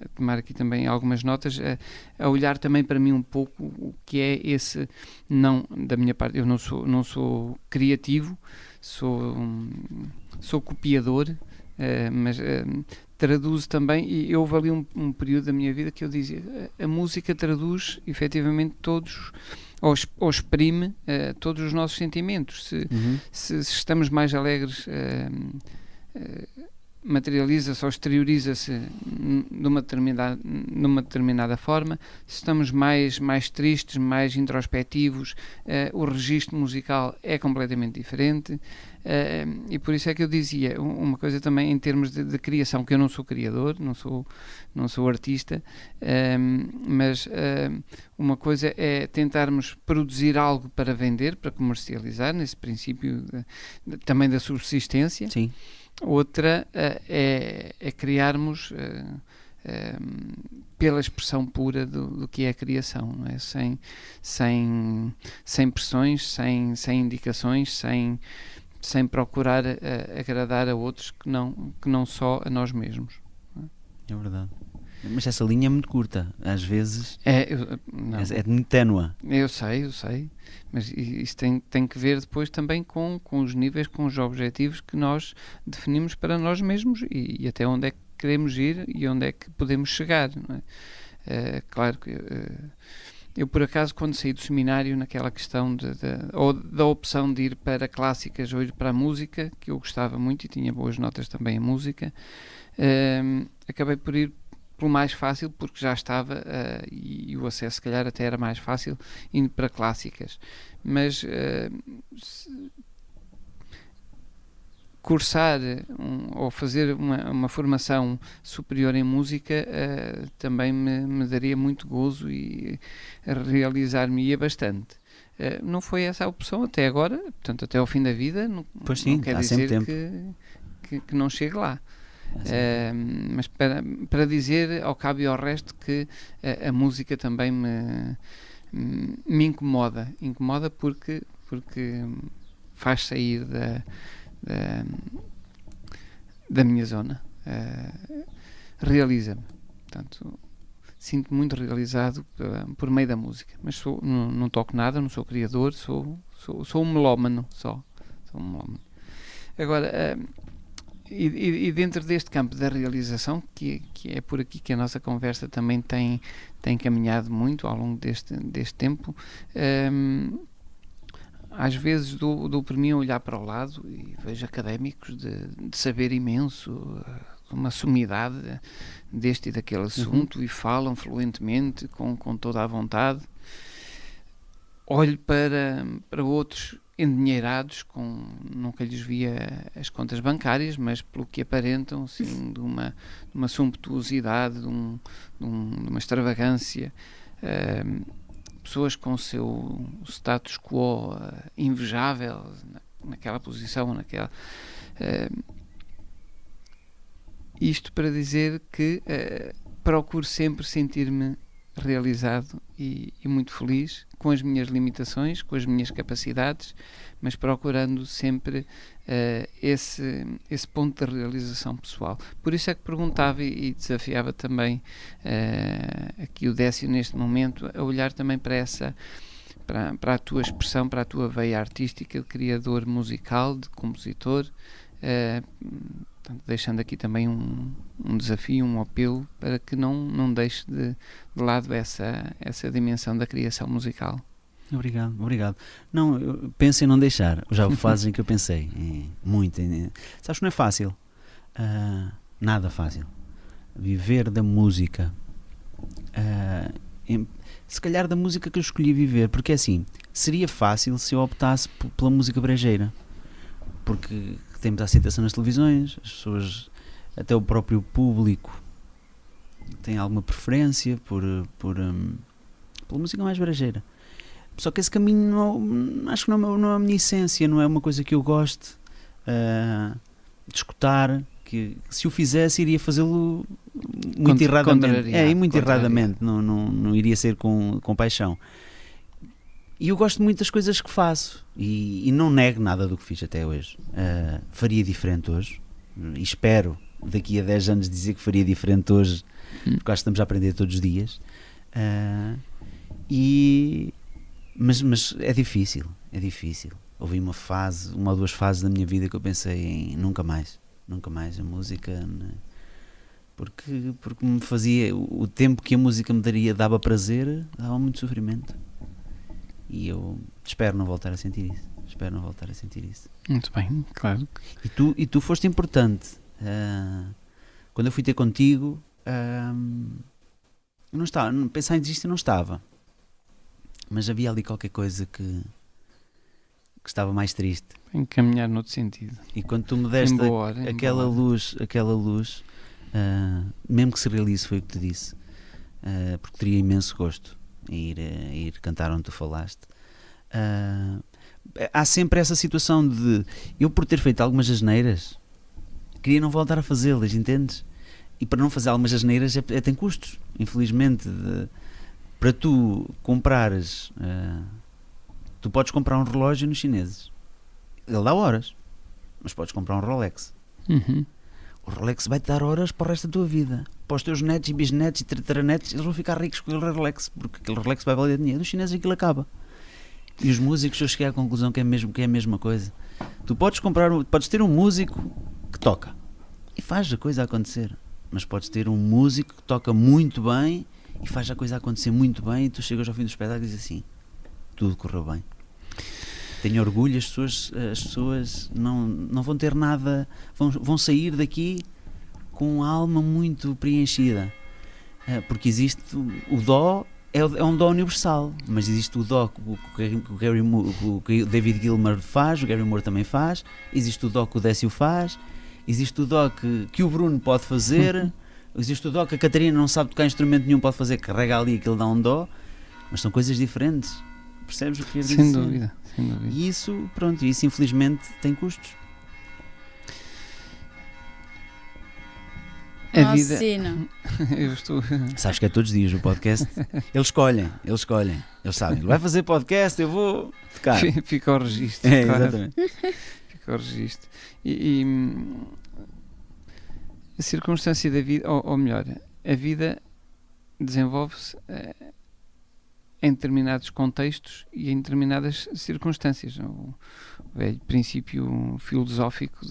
a tomar aqui também algumas notas, a olhar também para mim um pouco o que é esse, não da minha parte, eu não sou criativo, sou copiador, mas traduzo também, e houve ali um período da minha vida que eu dizia, a música traduz efetivamente todos, ou exprime todos os nossos sentimentos. Se estamos mais alegres, materializa-se ou exterioriza-se numa determinada forma. Se estamos mais tristes, mais introspectivos, o registro musical é completamente diferente. E por isso é que eu dizia uma coisa também em termos de criação, que eu não sou criador, não sou artista, mas uma coisa é tentarmos produzir algo para vender, para comercializar, nesse princípio também da subsistência. Sim. Outra é criarmos pela expressão pura do que é a criação, não é? Sem pressões, sem indicações, sem procurar agradar a outros que não só a nós mesmos. É verdade. Mas essa linha é muito curta, às vezes é muito ténue. Eu sei, mas isso tem que ver depois também com os níveis, com os objetivos que nós definimos para nós mesmos e até onde é que queremos ir e onde é que podemos chegar, não é? Claro que eu por acaso, quando saí do seminário, naquela questão ou da opção de ir para clássicas ou ir para a música, que eu gostava muito e tinha boas notas também em música, acabei por ir pelo mais fácil, porque já estava e o acesso se calhar até era mais fácil indo para clássicas, mas cursar ou fazer uma formação superior em música também me daria muito gozo e realizar-me-ia bastante. Não foi essa a opção até agora, portanto até ao fim da vida, não quer dizer que não chegue lá. Mas para dizer ao cabo e ao resto que a música também me incomoda porque faz sair da minha zona, realiza-me, portanto sinto-me muito realizado por meio da música, mas não toco nada, não sou criador, sou um melómano só, sou um melómano. Agora e dentro deste campo da realização, que é por aqui que a nossa conversa também tem caminhado muito ao longo deste tempo, às vezes dou por mim a olhar para o lado e vejo académicos de saber imenso, uma sumidade deste e daquele assunto, e falam fluentemente, com toda a vontade. Olho para outros endinheirados, nunca lhes via as contas bancárias, mas pelo que aparentam, assim, de uma sumptuosidade, de uma extravagância, pessoas com o seu status quo invejável naquela posição, isto para dizer que procuro sempre sentir-me realizado e muito feliz, com as minhas limitações, com as minhas capacidades, mas procurando sempre esse ponto de realização pessoal. Por isso é que perguntava e desafiava também aqui o Décio neste momento a olhar também para a tua expressão, para a tua veia artística de criador musical, de compositor, deixando aqui também um desafio, um apelo para que não deixe de lado essa dimensão da criação musical. Obrigado. Não, eu penso em não deixar. Já houve fases em que eu pensei muito. Sabes que não é fácil. Nada fácil. Viver da música. Se calhar da música que eu escolhi viver. Porque assim, seria fácil se eu optasse pela música brejeira. Porque temos a aceitação nas televisões, as pessoas, até o próprio público, tem alguma preferência pela música mais brejeira. Só que esse caminho acho que não é a minha essência, não é uma coisa que eu goste de escutar, que se o fizesse iria fazê-lo muito erradamente. Muito erradamente, não iria ser com paixão. E eu gosto muito das coisas que faço e não nego nada do que fiz até hoje. Faria diferente hoje e espero daqui a 10 anos dizer que faria diferente hoje, porque acho que estamos a aprender todos os dias. Mas é difícil. Houve uma ou duas fases da minha vida que eu pensei em nunca mais a música, né? porque me fazia, o tempo que a música me dava prazer, dava muito sofrimento. E eu espero não voltar a sentir isso. Muito bem, claro. E tu foste importante. Quando eu fui ter contigo, eu não estava, pensar em desistir não estava. Mas havia ali qualquer coisa que estava mais triste. Encaminhar noutro sentido. E quando tu me deste aquela luz, mesmo que se realize, foi o que te disse, porque teria imenso gosto em ir cantar onde tu falaste. Há sempre essa situação de eu, por ter feito algumas asneiras, queria não voltar a fazê-las, entendes? E para não fazer algumas asneiras tem custos, infelizmente. Para tu comprares, tu podes comprar um relógio nos chineses, ele dá horas, mas podes comprar um Rolex. O Rolex vai-te dar horas para o resto da tua vida. Para os teus netos e bisnetos e tataranetos, eles vão ficar ricos com aquele Rolex, porque aquele Rolex vai valer dinheiro. Nos chineses aquilo acaba. E os músicos, eu cheguei à conclusão que é a mesma coisa. Tu podes ter um músico que toca e faz a coisa acontecer, mas podes ter um músico que toca muito bem e faz a coisa acontecer muito bem, e tu chegas ao fim do espetáculo e dizes assim: tudo correu bem. Tenho orgulho, as pessoas não vão ter nada, vão sair daqui com a alma muito preenchida, porque existe o dó, é um dó universal, mas existe o dó que o David Gilmour faz, o Gary Moore também faz, existe o dó que o Décio faz, existe o dó que o Bruno pode fazer, existe o dó que a Catarina não sabe tocar instrumento nenhum, pode fazer, carrega ali aquilo, dá um dó, mas são coisas diferentes. Percebes o que eu quero dizer? Sem dúvida. E isso infelizmente tem custos. A vida. Eu estou. Sabes que é todos os dias o podcast. Eles escolhem. Eles sabem. Vai fazer podcast, eu vou tocar. Fica ao registro. Claro. Exatamente. Fica ao registro. E a circunstância da vida, ou melhor, a vida desenvolve-se em determinados contextos e em determinadas circunstâncias. O velho princípio filosófico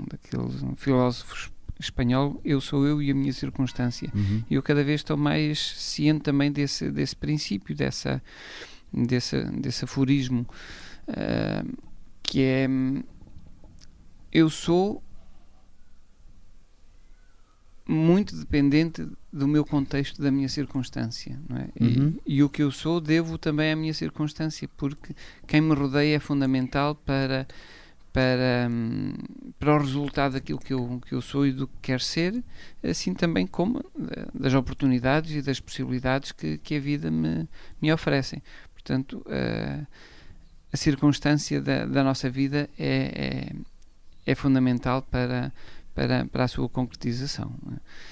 daqueles filósofos espanhol, eu sou eu e a minha circunstância. E eu cada vez estou mais ciente também desse princípio, desse aforismo, que é: eu sou muito dependente do meu contexto, da minha circunstância, não é? E o que eu sou devo também à minha circunstância, porque quem me rodeia é fundamental para o resultado daquilo que eu sou e do que quero ser, assim também como das oportunidades e das possibilidades que a vida me oferecem. Portanto, a circunstância da nossa vida é fundamental para para a sua concretização.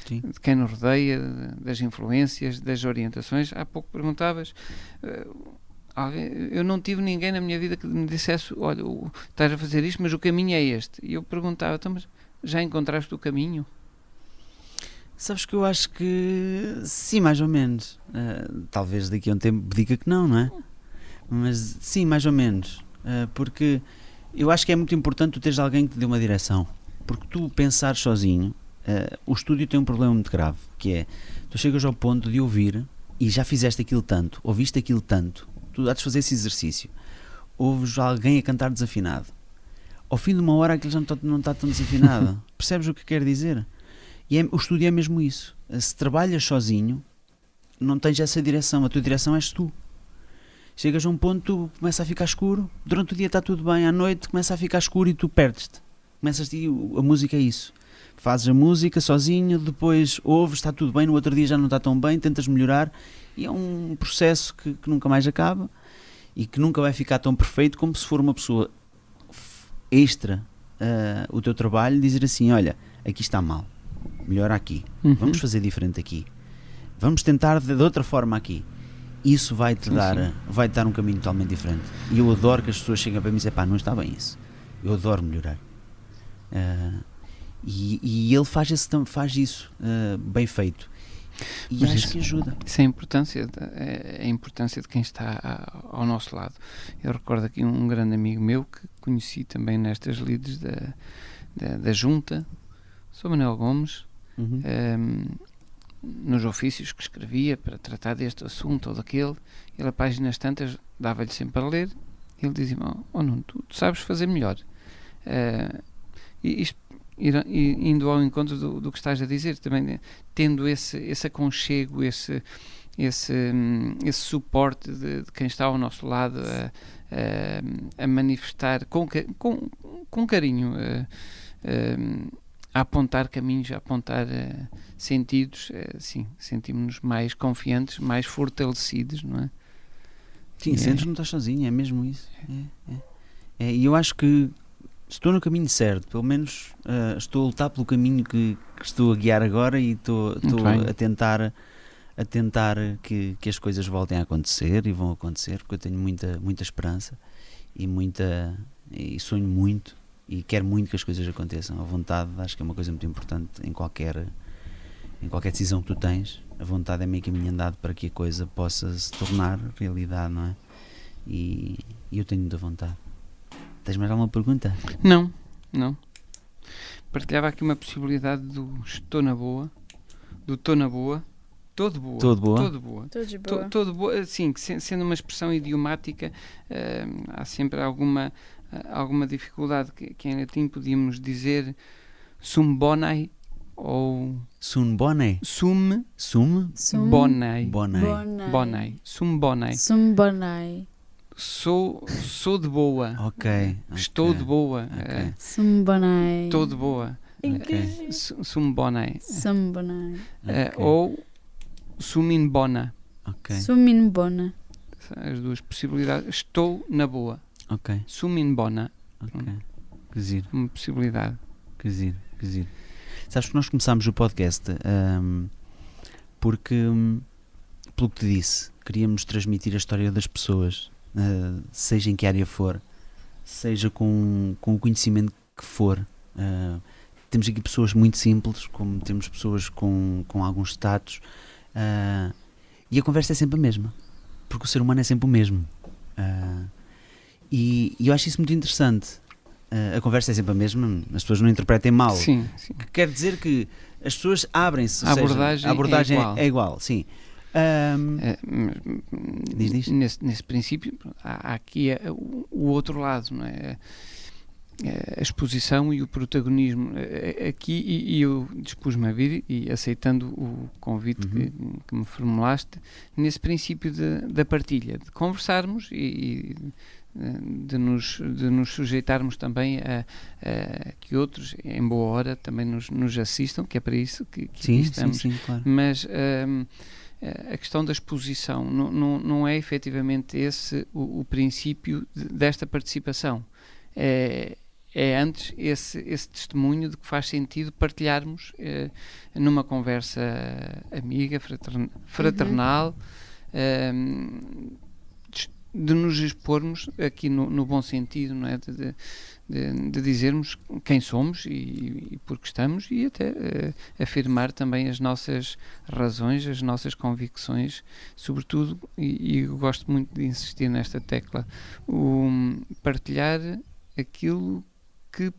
Sim. De quem nos rodeia, das influências, das orientações. Há pouco perguntavas, eu não tive ninguém na minha vida que me dissesse, olha, estás a fazer isto, mas o caminho é este. E eu perguntava, então, mas já encontraste o caminho? Sabes que eu acho que sim, mais ou menos. Talvez daqui a um tempo diga que não é? Mas sim, mais ou menos. Porque eu acho que é muito importante tu teres alguém que te dê uma direção. Porque tu pensares sozinho, o estúdio tem um problema muito grave, que é, tu chegas ao ponto de ouvir e já fizeste aquilo tanto, ouviste aquilo tanto, tu há de fazer esse exercício, ouves alguém a cantar desafinado, ao fim de uma hora aquilo já não está tão desafinado. Percebes o que quero dizer? E o estúdio é mesmo isso. Se trabalhas sozinho, não tens essa direção, a tua direção és tu. Chegas a um ponto, começa a ficar escuro, durante o dia está tudo bem, à noite começa a ficar escuro e tu perdes-te. A música é isso. Fazes a música sozinho, depois ouves, está tudo bem, no outro dia já não está tão bem, tentas melhorar, e é um processo que nunca mais acaba e que nunca vai ficar tão perfeito como se for uma pessoa extra o teu trabalho, dizer assim, olha, aqui está mal, melhora aqui, vamos fazer diferente aqui, vamos tentar de outra forma aqui. Isso vai-te dar um caminho totalmente diferente. E eu adoro que as pessoas cheguem para mim e dizem, pá, não está bem isso, eu adoro melhorar. E ele faz isso bem feito, e mas acho que ajuda. Isso é a importância de quem está ao nosso lado. Eu recordo aqui um grande amigo meu que conheci também nestas lides da junta, Sr. Manuel Gomes, nos ofícios que escrevia para tratar deste assunto ou daquele. Ele, a páginas tantas, dava-lhe sempre a ler, e ele dizia-me, não, tu sabes fazer melhor. E isto, indo ao encontro do que estás a dizer, também tendo esse aconchego, esse suporte de quem está ao nosso lado a manifestar com carinho, a apontar caminhos, a apontar sentidos, sim, sentimos-nos mais confiantes, mais fortalecidos, não é? Sim, sentes que não estás sozinho, é mesmo isso. E eu acho que estou no caminho certo, pelo menos estou a lutar pelo caminho que estou a guiar agora, e estou a tentar que as coisas voltem a acontecer, e vão acontecer, porque eu tenho muita esperança e sonho muito e quero muito que as coisas aconteçam. A vontade acho que é uma coisa muito importante em qualquer decisão que tu tens. A vontade é meio caminho andado para que a coisa possa se tornar realidade, não é? E eu tenho muita vontade. Tens mais alguma pergunta? Não. Partilhava aqui uma possibilidade do estou na boa, do estou na boa, todo boa, sim, sendo uma expressão idiomática, há sempre alguma dificuldade, que em latim podíamos dizer sum bonai ou sum bonai, sum bonai, sum bonai. Sou de boa. Ok. Estou de boa. Okay. Sum bonai. Estou de boa. Okay. Sum bonai. Sum bonai. Ou sumin bona. Ok. Sumin bona. As duas possibilidades. Estou na boa. Ok. Sumin bona. Ok. Que giro. Uma possibilidade. Que giro. Sabes que nós começámos o podcast porque, pelo que te disse, queríamos transmitir a história das pessoas, seja em que área for, seja com o conhecimento que for. Temos aqui pessoas muito simples, como temos pessoas com alguns status, e a conversa é sempre a mesma, porque o ser humano é sempre o mesmo, e eu acho isso muito interessante. A conversa é sempre a mesma, as pessoas não interpretem mal. Sim. Que quer dizer que as pessoas abrem-se, a abordagem é igual, sim. Diz. Nesse princípio há aqui o outro lado, não é? A exposição e o protagonismo aqui, e eu dispus-me a vir, e aceitando o convite que me formulaste, nesse princípio da partilha, de conversarmos e de nos sujeitarmos também a que outros, em boa hora, também nos assistam, que é para isso que estamos. Sim, claro. Mas a questão da exposição não é efetivamente esse o princípio desta participação. É é antes esse testemunho de que faz sentido partilharmos numa conversa amiga, fraternal, de nos expormos aqui no bom sentido, não é? De dizermos quem somos e por que estamos, e até afirmar também as nossas razões, as nossas convicções, sobretudo, e eu gosto muito de insistir nesta tecla, partilhar aquilo que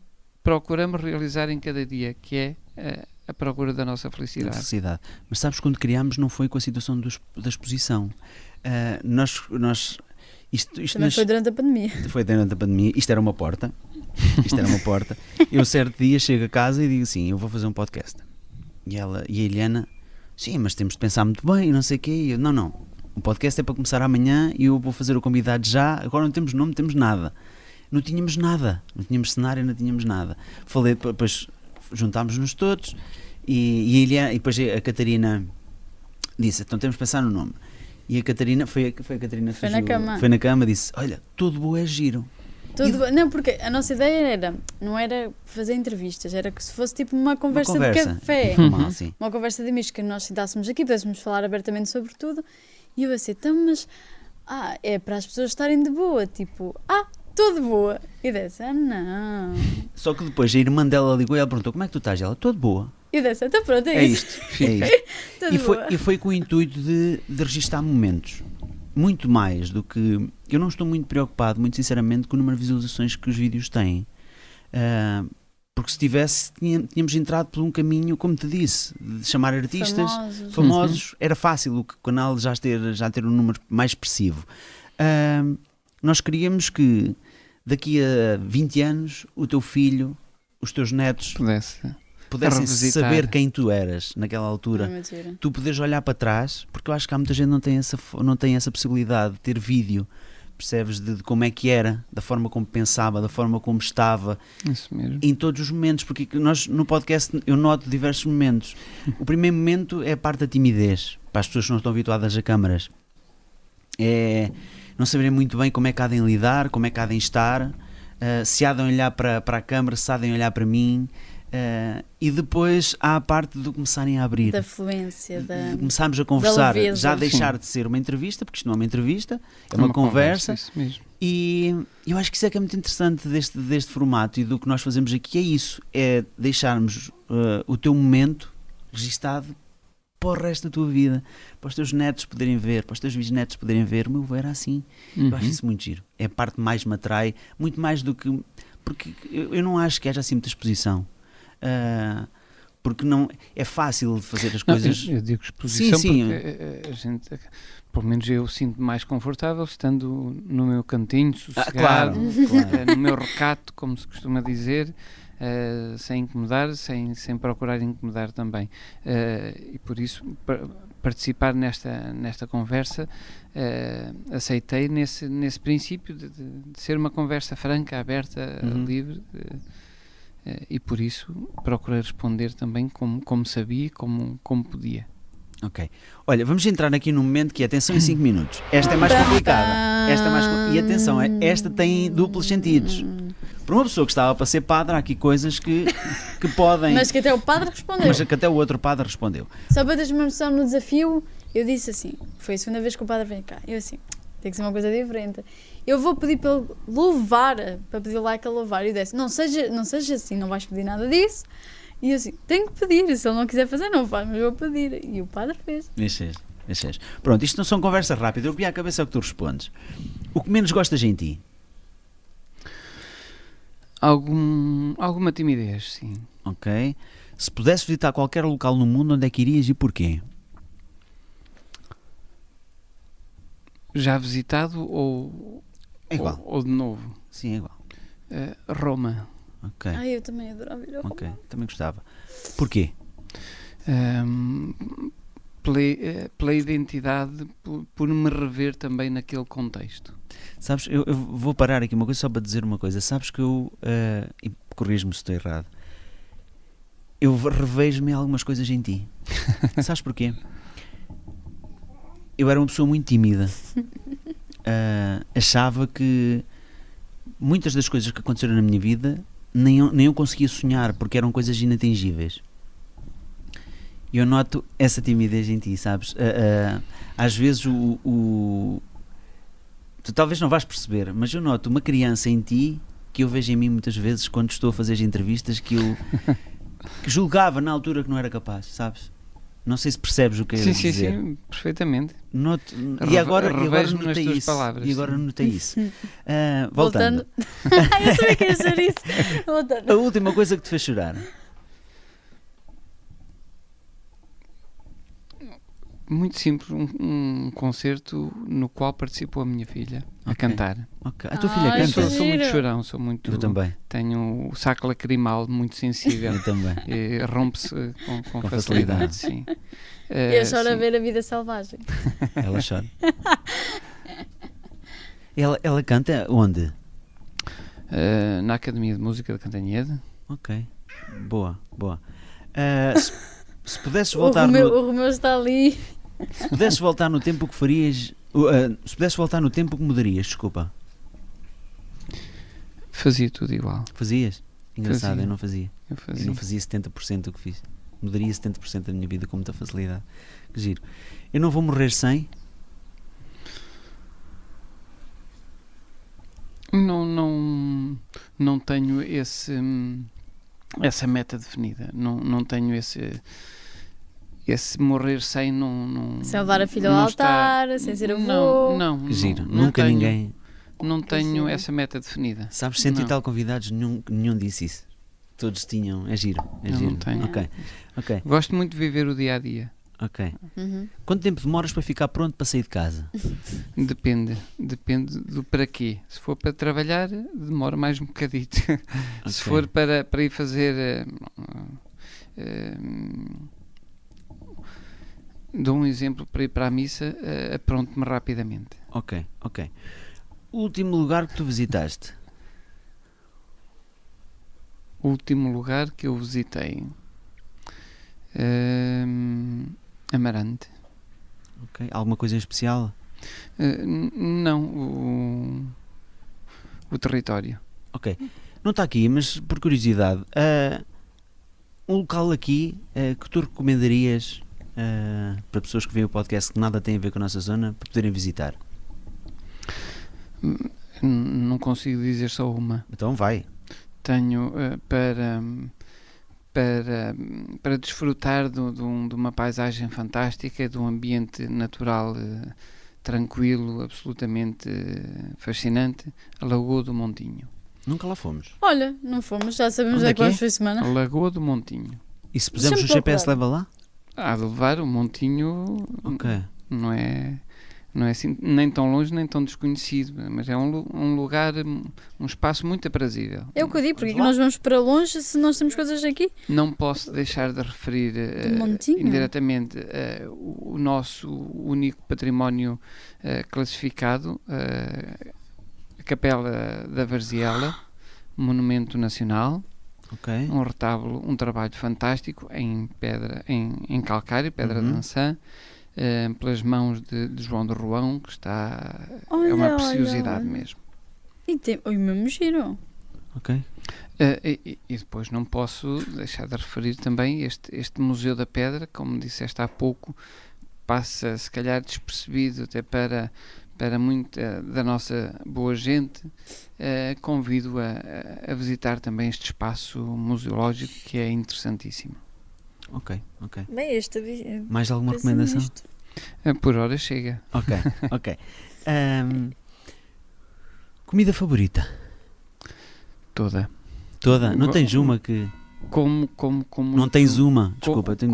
procuramos realizar em cada dia, que é a procura da nossa felicidade. Mas sabes, quando criámos não foi com a situação da exposição. Isto também foi durante a pandemia. Foi durante a pandemia. Isto era uma porta. Eu certo dia chego a casa e digo assim, eu vou fazer um podcast. E a Eliana, sim, mas temos de pensar muito bem e não sei o quê. E eu, não, o podcast é para começar amanhã e eu vou fazer o convidado já. Agora não temos nome, não temos nada. Não tínhamos nada, não tínhamos cenário, não tínhamos nada. Falei, depois juntámos-nos todos e depois a Catarina disse, então temos de pensar no nome. E a Catarina, foi a Catarina que foi na cama, disse, olha, Todo Boa é giro. Não, porque a nossa ideia não era fazer entrevistas, era que se fosse tipo uma conversa de café, uma conversa de amigos, que nós sentássemos aqui, pudéssemos falar abertamente sobre tudo, e eu assim, então, mas é para as pessoas estarem de boa, tipo, Todo Boa, e disse, não. Só que depois a irmã dela ligou e ela perguntou, como é que tu estás? Ela, todo boa. E disse, então pronto, é isto. E foi com o intuito de registar momentos. Muito mais do que... Eu não estou muito preocupado, muito sinceramente, com o número de visualizações que os vídeos têm. Porque se tivesse, tínhamos entrado por um caminho, como te disse, de chamar artistas famosos. Era fácil o canal já ter um número mais expressivo. Nós queríamos que daqui a 20 anos o teu filho, os teus netos pudessem saber quem tu eras naquela altura. Tu poderes olhar para trás, porque eu acho que há muita gente que não tem essa possibilidade de ter vídeo, percebes, de como é que era, da forma como pensava, da forma como estava. Isso mesmo. Em todos os momentos, porque nós no podcast eu noto diversos momentos. O primeiro momento é a parte da timidez, para as pessoas que não estão habituadas a câmaras. É não saberem muito bem como é que há de lidar, como é que há de estar, se há de olhar para a câmara, se há de olhar para mim, e depois há a parte de começarem a abrir. Da fluência, de começarmos a conversar, já deixar de ser uma entrevista, porque isto não é uma entrevista, é uma conversa. Isso mesmo. E eu acho que isso é que é muito interessante deste formato e do que nós fazemos aqui, é isso, é deixarmos o teu momento registado para o resto da tua vida, para os teus netos poderem ver, para os teus bisnetos poderem ver. O meu avô era assim. Eu acho isso muito giro. É a parte que mais me atrai, muito mais do que... Porque eu não acho que haja assim muita exposição. Porque não é fácil de fazer as coisas... Eu digo exposição porque a gente, pelo menos eu sinto mais confortável estando no meu cantinho, sossegado, no meu recato, como se costuma dizer, sem incomodar, sem procurar incomodar também. E por isso, participar nesta conversa, aceitei nesse princípio de ser uma conversa franca, aberta, livre, e por isso procurei responder também como sabia e como podia. Ok. Olha, vamos entrar aqui num momento que é atenção em 5 minutos. Esta é mais complicada. E atenção, esta tem duplos sentidos. Para uma pessoa que estava para ser padre, há aqui coisas que podem... Mas que até o padre respondeu. Mas que até o outro padre respondeu. Só para teres uma noção no desafio, eu disse assim, foi a segunda vez que o padre veio cá, eu assim, tem que ser uma coisa diferente. Eu vou pedir para ele louvar, para pedir like a louvar, e eu disse, não seja assim, não vais pedir nada disso. E eu assim, tenho que pedir, se ele não quiser fazer, não faz, mas eu vou pedir. E o padre fez. Deixas. Pronto, isto não são conversas rápidas, eu vi à cabeça o que tu respondes. O que menos gostas em ti? Alguma timidez, sim. Ok. Se pudesse visitar qualquer local no mundo, onde é que irias e porquê? Já visitado ou de novo? Sim, é igual. Roma. Ok. Eu também adorava ir a Roma. Ok, também gostava. Porquê? Pela identidade, por me rever também naquele contexto. Sabes, eu vou parar aqui uma coisa só para dizer uma coisa. Sabes que eu, e corrijo-me se estou errado, eu revejo-me algumas coisas em ti. Sabes porquê? Eu era uma pessoa muito tímida. Achava que muitas das coisas que aconteceram na minha vida nem eu conseguia sonhar, porque eram coisas inatingíveis. E eu noto essa timidez em ti, sabes? Às vezes tu talvez não vais perceber, mas eu noto uma criança em ti que eu vejo em mim muitas vezes quando estou a fazer as entrevistas que eu que julgava na altura que não era capaz, sabes? Não sei se percebes o que eu ia dizer. Sim, perfeitamente. E agora notei isso. Palavras, e agora notei isso. Voltando. Eu sabia que ia ser isso. Voltando. A última coisa que te fez chorar. Muito simples, um concerto no qual participou a minha filha a cantar. Okay. A tua filha canta? Sou muito chorão, sou muito. Eu também. Tenho o saco lacrimal muito sensível. Eu também. Rompe-se com facilidade, sim. Eu choro a ver A Vida Selvagem. Ela chora. Ela canta onde? Na Academia de Música de Cantanhede. Ok, boa. Se pudesses voltar o Romeu está ali. Se pudesses voltar no tempo, o que farias? Se pudesses voltar no tempo, o que mudarias? Desculpa. Fazia tudo igual. Fazias? Engraçado, fazia. Eu não fazia. Eu não fazia 70% do que fiz. Mudaria 70% da minha vida com muita facilidade. Que giro. Eu não vou morrer sem? Não tenho essa meta definida. Não tenho esse morrer sem sem levar a filha ao altar, sem ser avô. Não. Giro. Nunca tenho, ninguém. Não tenho essa meta definida. Sabes, 100 e tal convidados, nenhum disse isso. Todos tinham. É giro. Não tenho. Ok. Gosto muito de viver o dia a dia. Ok. Quanto tempo demoras para ficar pronto para sair de casa? Depende do para quê. Se for para trabalhar, demora mais um bocadito. Okay. Se for para ir fazer... dou um exemplo, para ir para a missa, apronto-me rapidamente. Ok. O último lugar que tu visitaste? O último lugar que eu visitei... Amarante. Ok. Alguma coisa em especial? Não, o território. Ok. Não está aqui, mas por curiosidade, um local aqui que tu recomendarias para pessoas que veem o podcast que nada tem a ver com a nossa zona para poderem visitar? Não consigo dizer só uma. Então vai. Tenho para desfrutar de uma paisagem fantástica, de um ambiente natural tranquilo, absolutamente fascinante, a Lagoa do Montinho. Nunca lá fomos. Olha, não fomos, já sabemos onde é que vamos para semana. A Lagoa do Montinho. E se pusermos o GPS leva lá? Há de levar o Montinho. Ok. Não é assim, nem tão longe nem tão desconhecido, mas é um lugar, um espaço muito aprazível. É o que eu digo, porque nós vamos para longe se nós temos coisas aqui. Não posso deixar de referir indiretamente o nosso único património classificado, a Capela da Varziela, monumento nacional. Okay. Um retábulo, um trabalho fantástico em pedra, em calcário, pedra de Ançã, pelas mãos de João de Roão, que está... é uma preciosidade mesmo. E tem o mesmo giro. Ok. E depois não posso deixar de referir também este Museu da Pedra, como disseste há pouco, passa se calhar despercebido até para muita da nossa boa gente. Convido a visitar também este espaço museológico que é interessantíssimo. Ok. Bem, mais alguma recomendação? Por hora chega. Ok. Comida favorita? Toda? Não tens uma que... Como não tens uma? Desculpa, tenho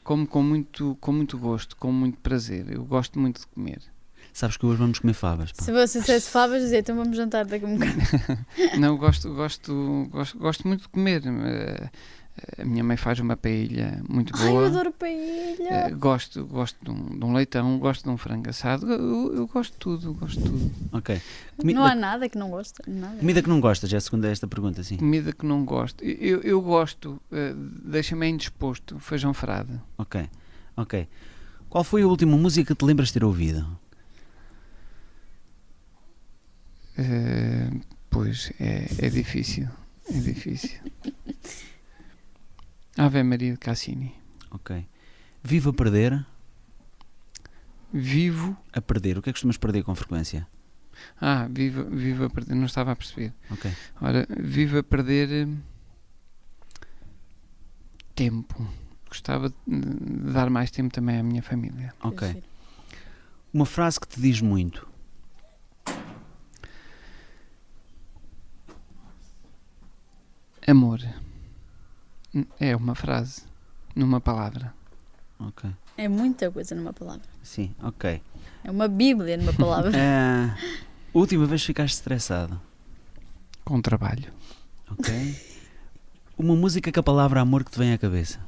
como com muito gosto, com muito prazer. Eu gosto muito de comer. Sabes que hoje vamos comer favas. Pá. Se você dissesse favas, dizia, então vamos jantar daqui a um bocado. Não, gosto muito de comer. A minha mãe faz uma paella muito boa. Ai, eu adoro paella. Gosto de um leitão, gosto de um frango assado. Eu gosto de tudo. Ok. Não há nada que não gosta. Nada. Comida que não gostas, é a segunda esta pergunta, sim. Comida que não gosto. Eu gosto, deixa-me indisposto, feijão frade. Ok. Qual foi a última música que te lembras de ter ouvido? Pois, é difícil. É difícil. Ave Maria de Cassini. Ok. Vivo a perder. Vivo a perder. O que é que costumas perder com frequência? Vivo a perder. Não estava a perceber. Ok. Ora, vivo a perder tempo. Gostava de dar mais tempo também à minha família. Ok. Uma frase que te diz muito. Amor. É uma frase. Numa palavra. Ok. É muita coisa numa palavra. Sim, ok. É uma bíblia numa palavra. Última vez que ficaste estressado? Com trabalho. Ok. Uma música com a palavra amor que te vem à cabeça?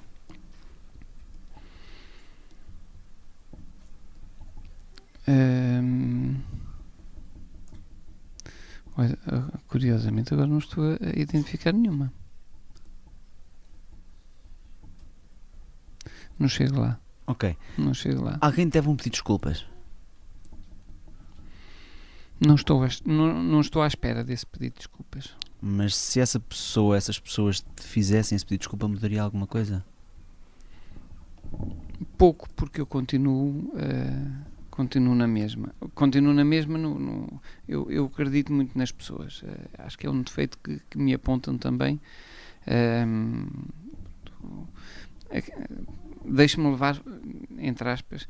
Olha, curiosamente agora não estou a identificar nenhuma. Não chego lá. Ok. Não chego lá. Alguém te deve um pedido de desculpas? Não estou à espera desse pedido de desculpas. Mas se essa pessoa, essas pessoas te fizessem esse pedido de desculpa, mudaria alguma coisa? Pouco, porque eu continuo na mesma. Continuo na mesma. Eu acredito muito nas pessoas. Acho que é um defeito que me apontam também. Deixo-me levar, entre aspas,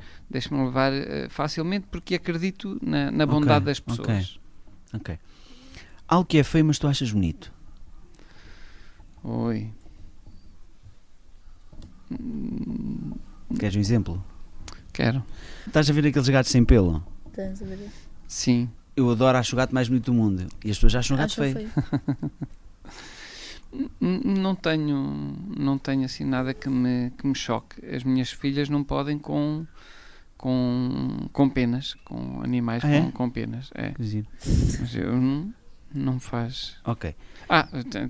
facilmente porque acredito na bondade das pessoas. Ok. Algo que é feio, mas tu achas bonito? Oi. Queres um exemplo? Quero. Estás a ver aqueles gatos sem pelo? Estás a ver? Sim. Eu adoro, acho o gato mais bonito do mundo. E as pessoas acham o gato feio. Não tenho assim nada que me choque. As minhas filhas não podem com penas, com animais com penas. É. Mas eu não faz. Ok.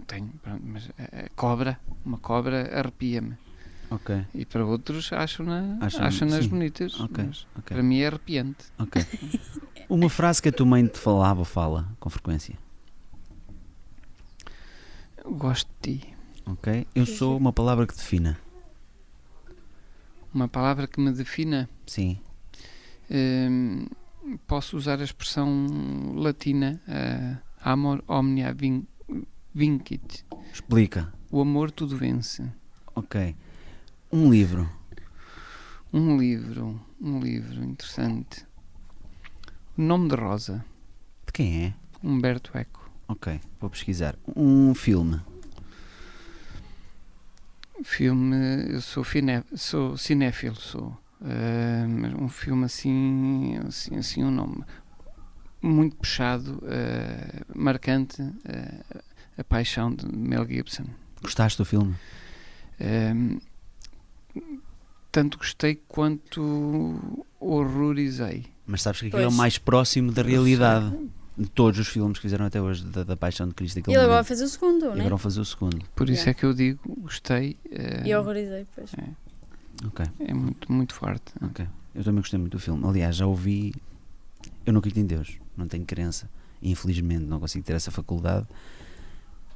Tenho, pronto, mas a cobra, uma cobra arrepia-me. Ok. E para outros acham-nas bonitas. Okay. Mas para mim é arrepiante. Ok. Uma frase que a tua mãe te fala com frequência? Eu gosto de ti. Ok. Eu sou uma palavra que defina. Uma palavra que me defina? Sim. Posso usar a expressão latina amor omnia vincit. Explica. O amor tudo vence. Ok. Um livro. Um livro interessante. O Nome de Rosa. De quem é? Humberto Eco. Ok, vou pesquisar. Um filme. Eu sou cinéfilo, mas um filme assim um nome muito puxado, marcante, A Paixão de Mel Gibson. Gostaste do filme? Tanto gostei quanto horrorizei. Mas sabes que aquilo é o mais próximo da realidade de todos os filmes que fizeram até hoje da Paixão de Cristo. E ele agora vai fazer o segundo, não é? Agora vão fazer o segundo. Por isso é que eu digo, gostei. E horrorizei, pois. Ok. É muito, muito forte. Ok. Eu também gostei muito do filme. Aliás, já ouvi. Eu não acredito em Deus, não tenho crença. E, infelizmente não consigo ter essa faculdade,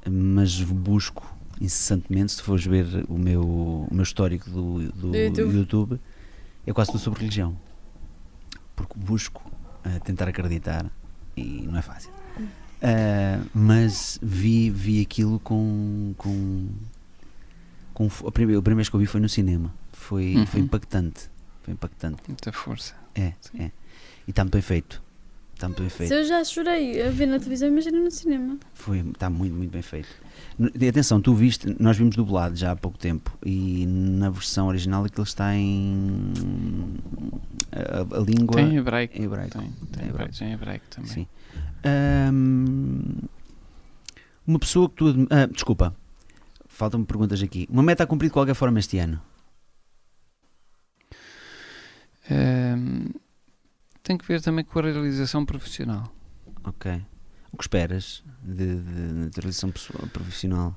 mas busco incessantemente. Se fores ver o meu histórico do YouTube, é quase tudo sobre religião. Porque busco tentar acreditar e não é fácil. Mas vi aquilo com a primeira vez que eu vi foi no cinema. Foi impactante. Foi impactante. Muita força. É. E está muito bem feito. Se eu já chorei a ver na televisão, imagina no cinema. Está muito, muito bem feito. Atenção, nós vimos dublado já há pouco tempo e na versão original aquilo está em a língua tem hebraico. Tem hebraico também. Sim. Uma pessoa que tu desculpa, faltam-me perguntas aqui. Uma meta a cumprir de qualquer forma este ano? Tem que ver também com a realização profissional. Ok. O que esperas de realização profissional?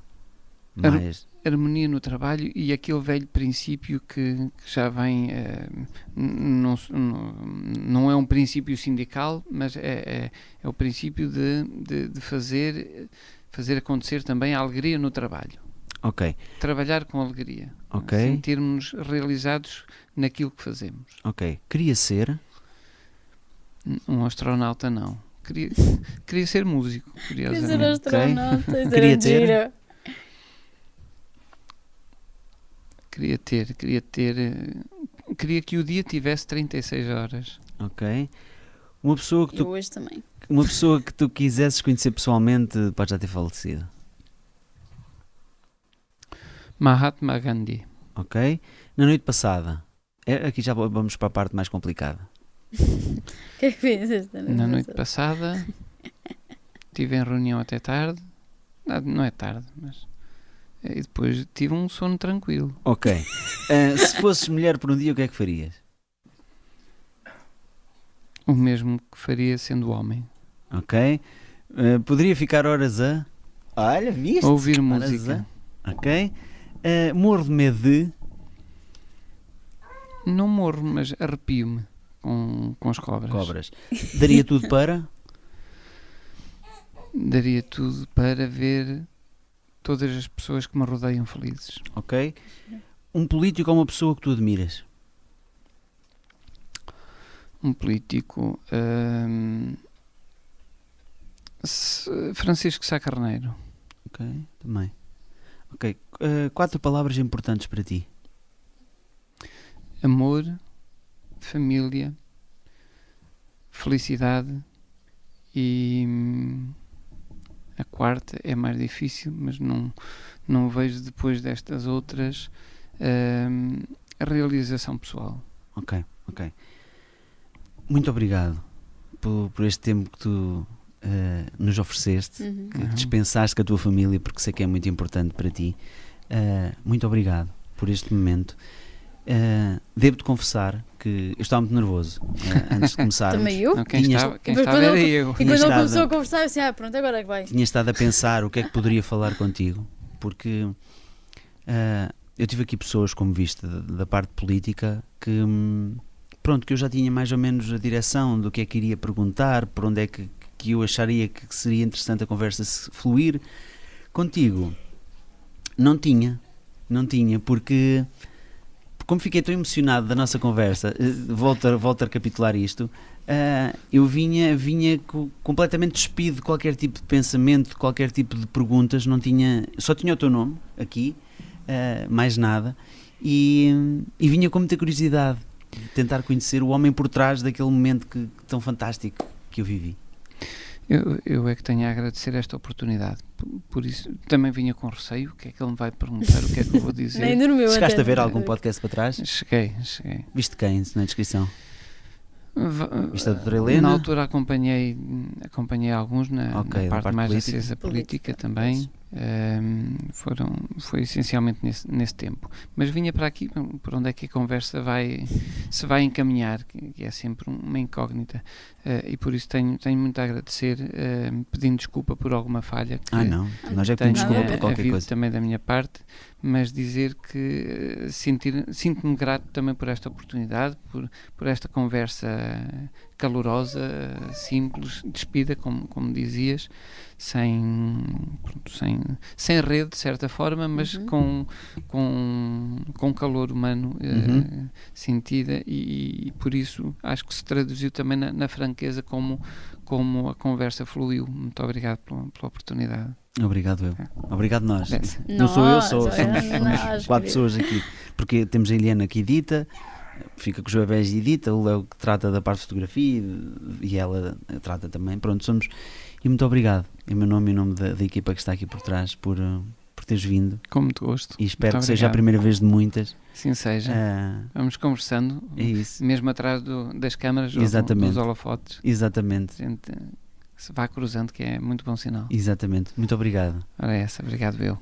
Mais? Harmonia no trabalho e aquele velho princípio que já vem, não é um princípio sindical, mas é o princípio de fazer acontecer também a alegria no trabalho. Ok. Trabalhar com alegria. Ok. Sentirmos realizados naquilo que fazemos. Ok. Queria ser? Um astronauta não. Queria ser músico, curiosamente. Queria ser astronauta, okay. Queria ter? Queria que o dia tivesse 36 horas. Ok. Uma pessoa que eu hoje também. Uma pessoa que tu quisesses conhecer pessoalmente pode já ter falecido. Mahatma Gandhi. Ok. Na noite passada, aqui já vamos para a parte mais complicada. O que é que fizeste na noite passada? Estive em reunião até tarde. Não é tarde, mas... E depois tive um sono tranquilo. Ok. Se fosses mulher por um dia, o que é que farias? O mesmo que faria sendo homem. Ok. Poderia ficar horas a... Olha, viste? Ouvir música. Ok. Morro de medo de... Não morro, mas arrepio-me com as cobras. Daria tudo para... Daria tudo para ver todas as pessoas que me rodeiam felizes. Ok. Um político ou uma pessoa que tu admiras? Um político... Francisco Sá Carneiro. Ok, também. Ok. 4 palavras importantes para ti. Amor, família, felicidade e a quarta é mais difícil, mas não vejo depois destas outras a realização pessoal. Ok. Muito obrigado por este tempo que tu nos ofereceste, que dispensaste com a tua família, porque sei que é muito importante para ti. Muito obrigado por este momento. Devo-te confessar que eu estava muito nervoso antes de começarmos. Também eu? Quem estava era eu. E quando ele começou a conversar, eu disse, pronto, agora é que vai. Tinha estado a pensar o que é que poderia falar contigo, porque eu tive aqui pessoas, como viste, da parte política, que eu já tinha mais ou menos a direção do que é que iria perguntar, por onde é que eu acharia que seria interessante a conversa se fluir. Contigo não tinha, porque como fiquei tão emocionado da nossa conversa, volto a recapitular isto, eu vinha completamente despido de qualquer tipo de pensamento, de qualquer tipo de perguntas, só tinha o teu nome aqui, mais nada, e vinha com muita curiosidade de tentar conhecer o homem por trás daquele momento tão fantástico que eu vivi. Eu é que tenho a agradecer esta oportunidade. Por isso, também vinha com receio. O que é que ele me vai perguntar? O que é que eu vou dizer? Nem dormiu. Chegaste a ver algum podcast para trás? Cheguei. Viste quem na descrição? Viste a doutora Helena? Na altura acompanhei alguns na parte mais acesa política também. Foi essencialmente nesse tempo. Mas vinha para aqui, por onde é que a conversa se vai encaminhar, que é sempre uma incógnita. E por isso tenho muito a agradecer, pedindo desculpa por alguma falha. Não, nós é que pedimos desculpa por qualquer coisa. Também da minha parte, mas dizer que sinto-me grato também por esta oportunidade, por esta conversa calorosa, simples, despida, como dizias, sem rede, de certa forma, mas com calor humano sentida, e por isso acho que se traduziu também na franqueza como a conversa fluiu. Muito obrigado pela oportunidade. Obrigado eu. Obrigado nós. Não sou eu, somos 4 querido. pessoas aqui, porque temos a Eliana que edita, fica com os bebés e edita, o Léo que trata da parte de fotografia e ela trata também. Pronto, somos. E muito obrigado em meu nome e em nome da equipa que está aqui por trás por teres vindo. Com muito gosto. E espero que seja a primeira vez de muitas. Sim, seja. Vamos conversando, mesmo atrás das câmaras ou dos holofotes. Exatamente. A gente se vá cruzando, que é muito bom sinal. Exatamente. Muito obrigado. Ora, obrigado eu.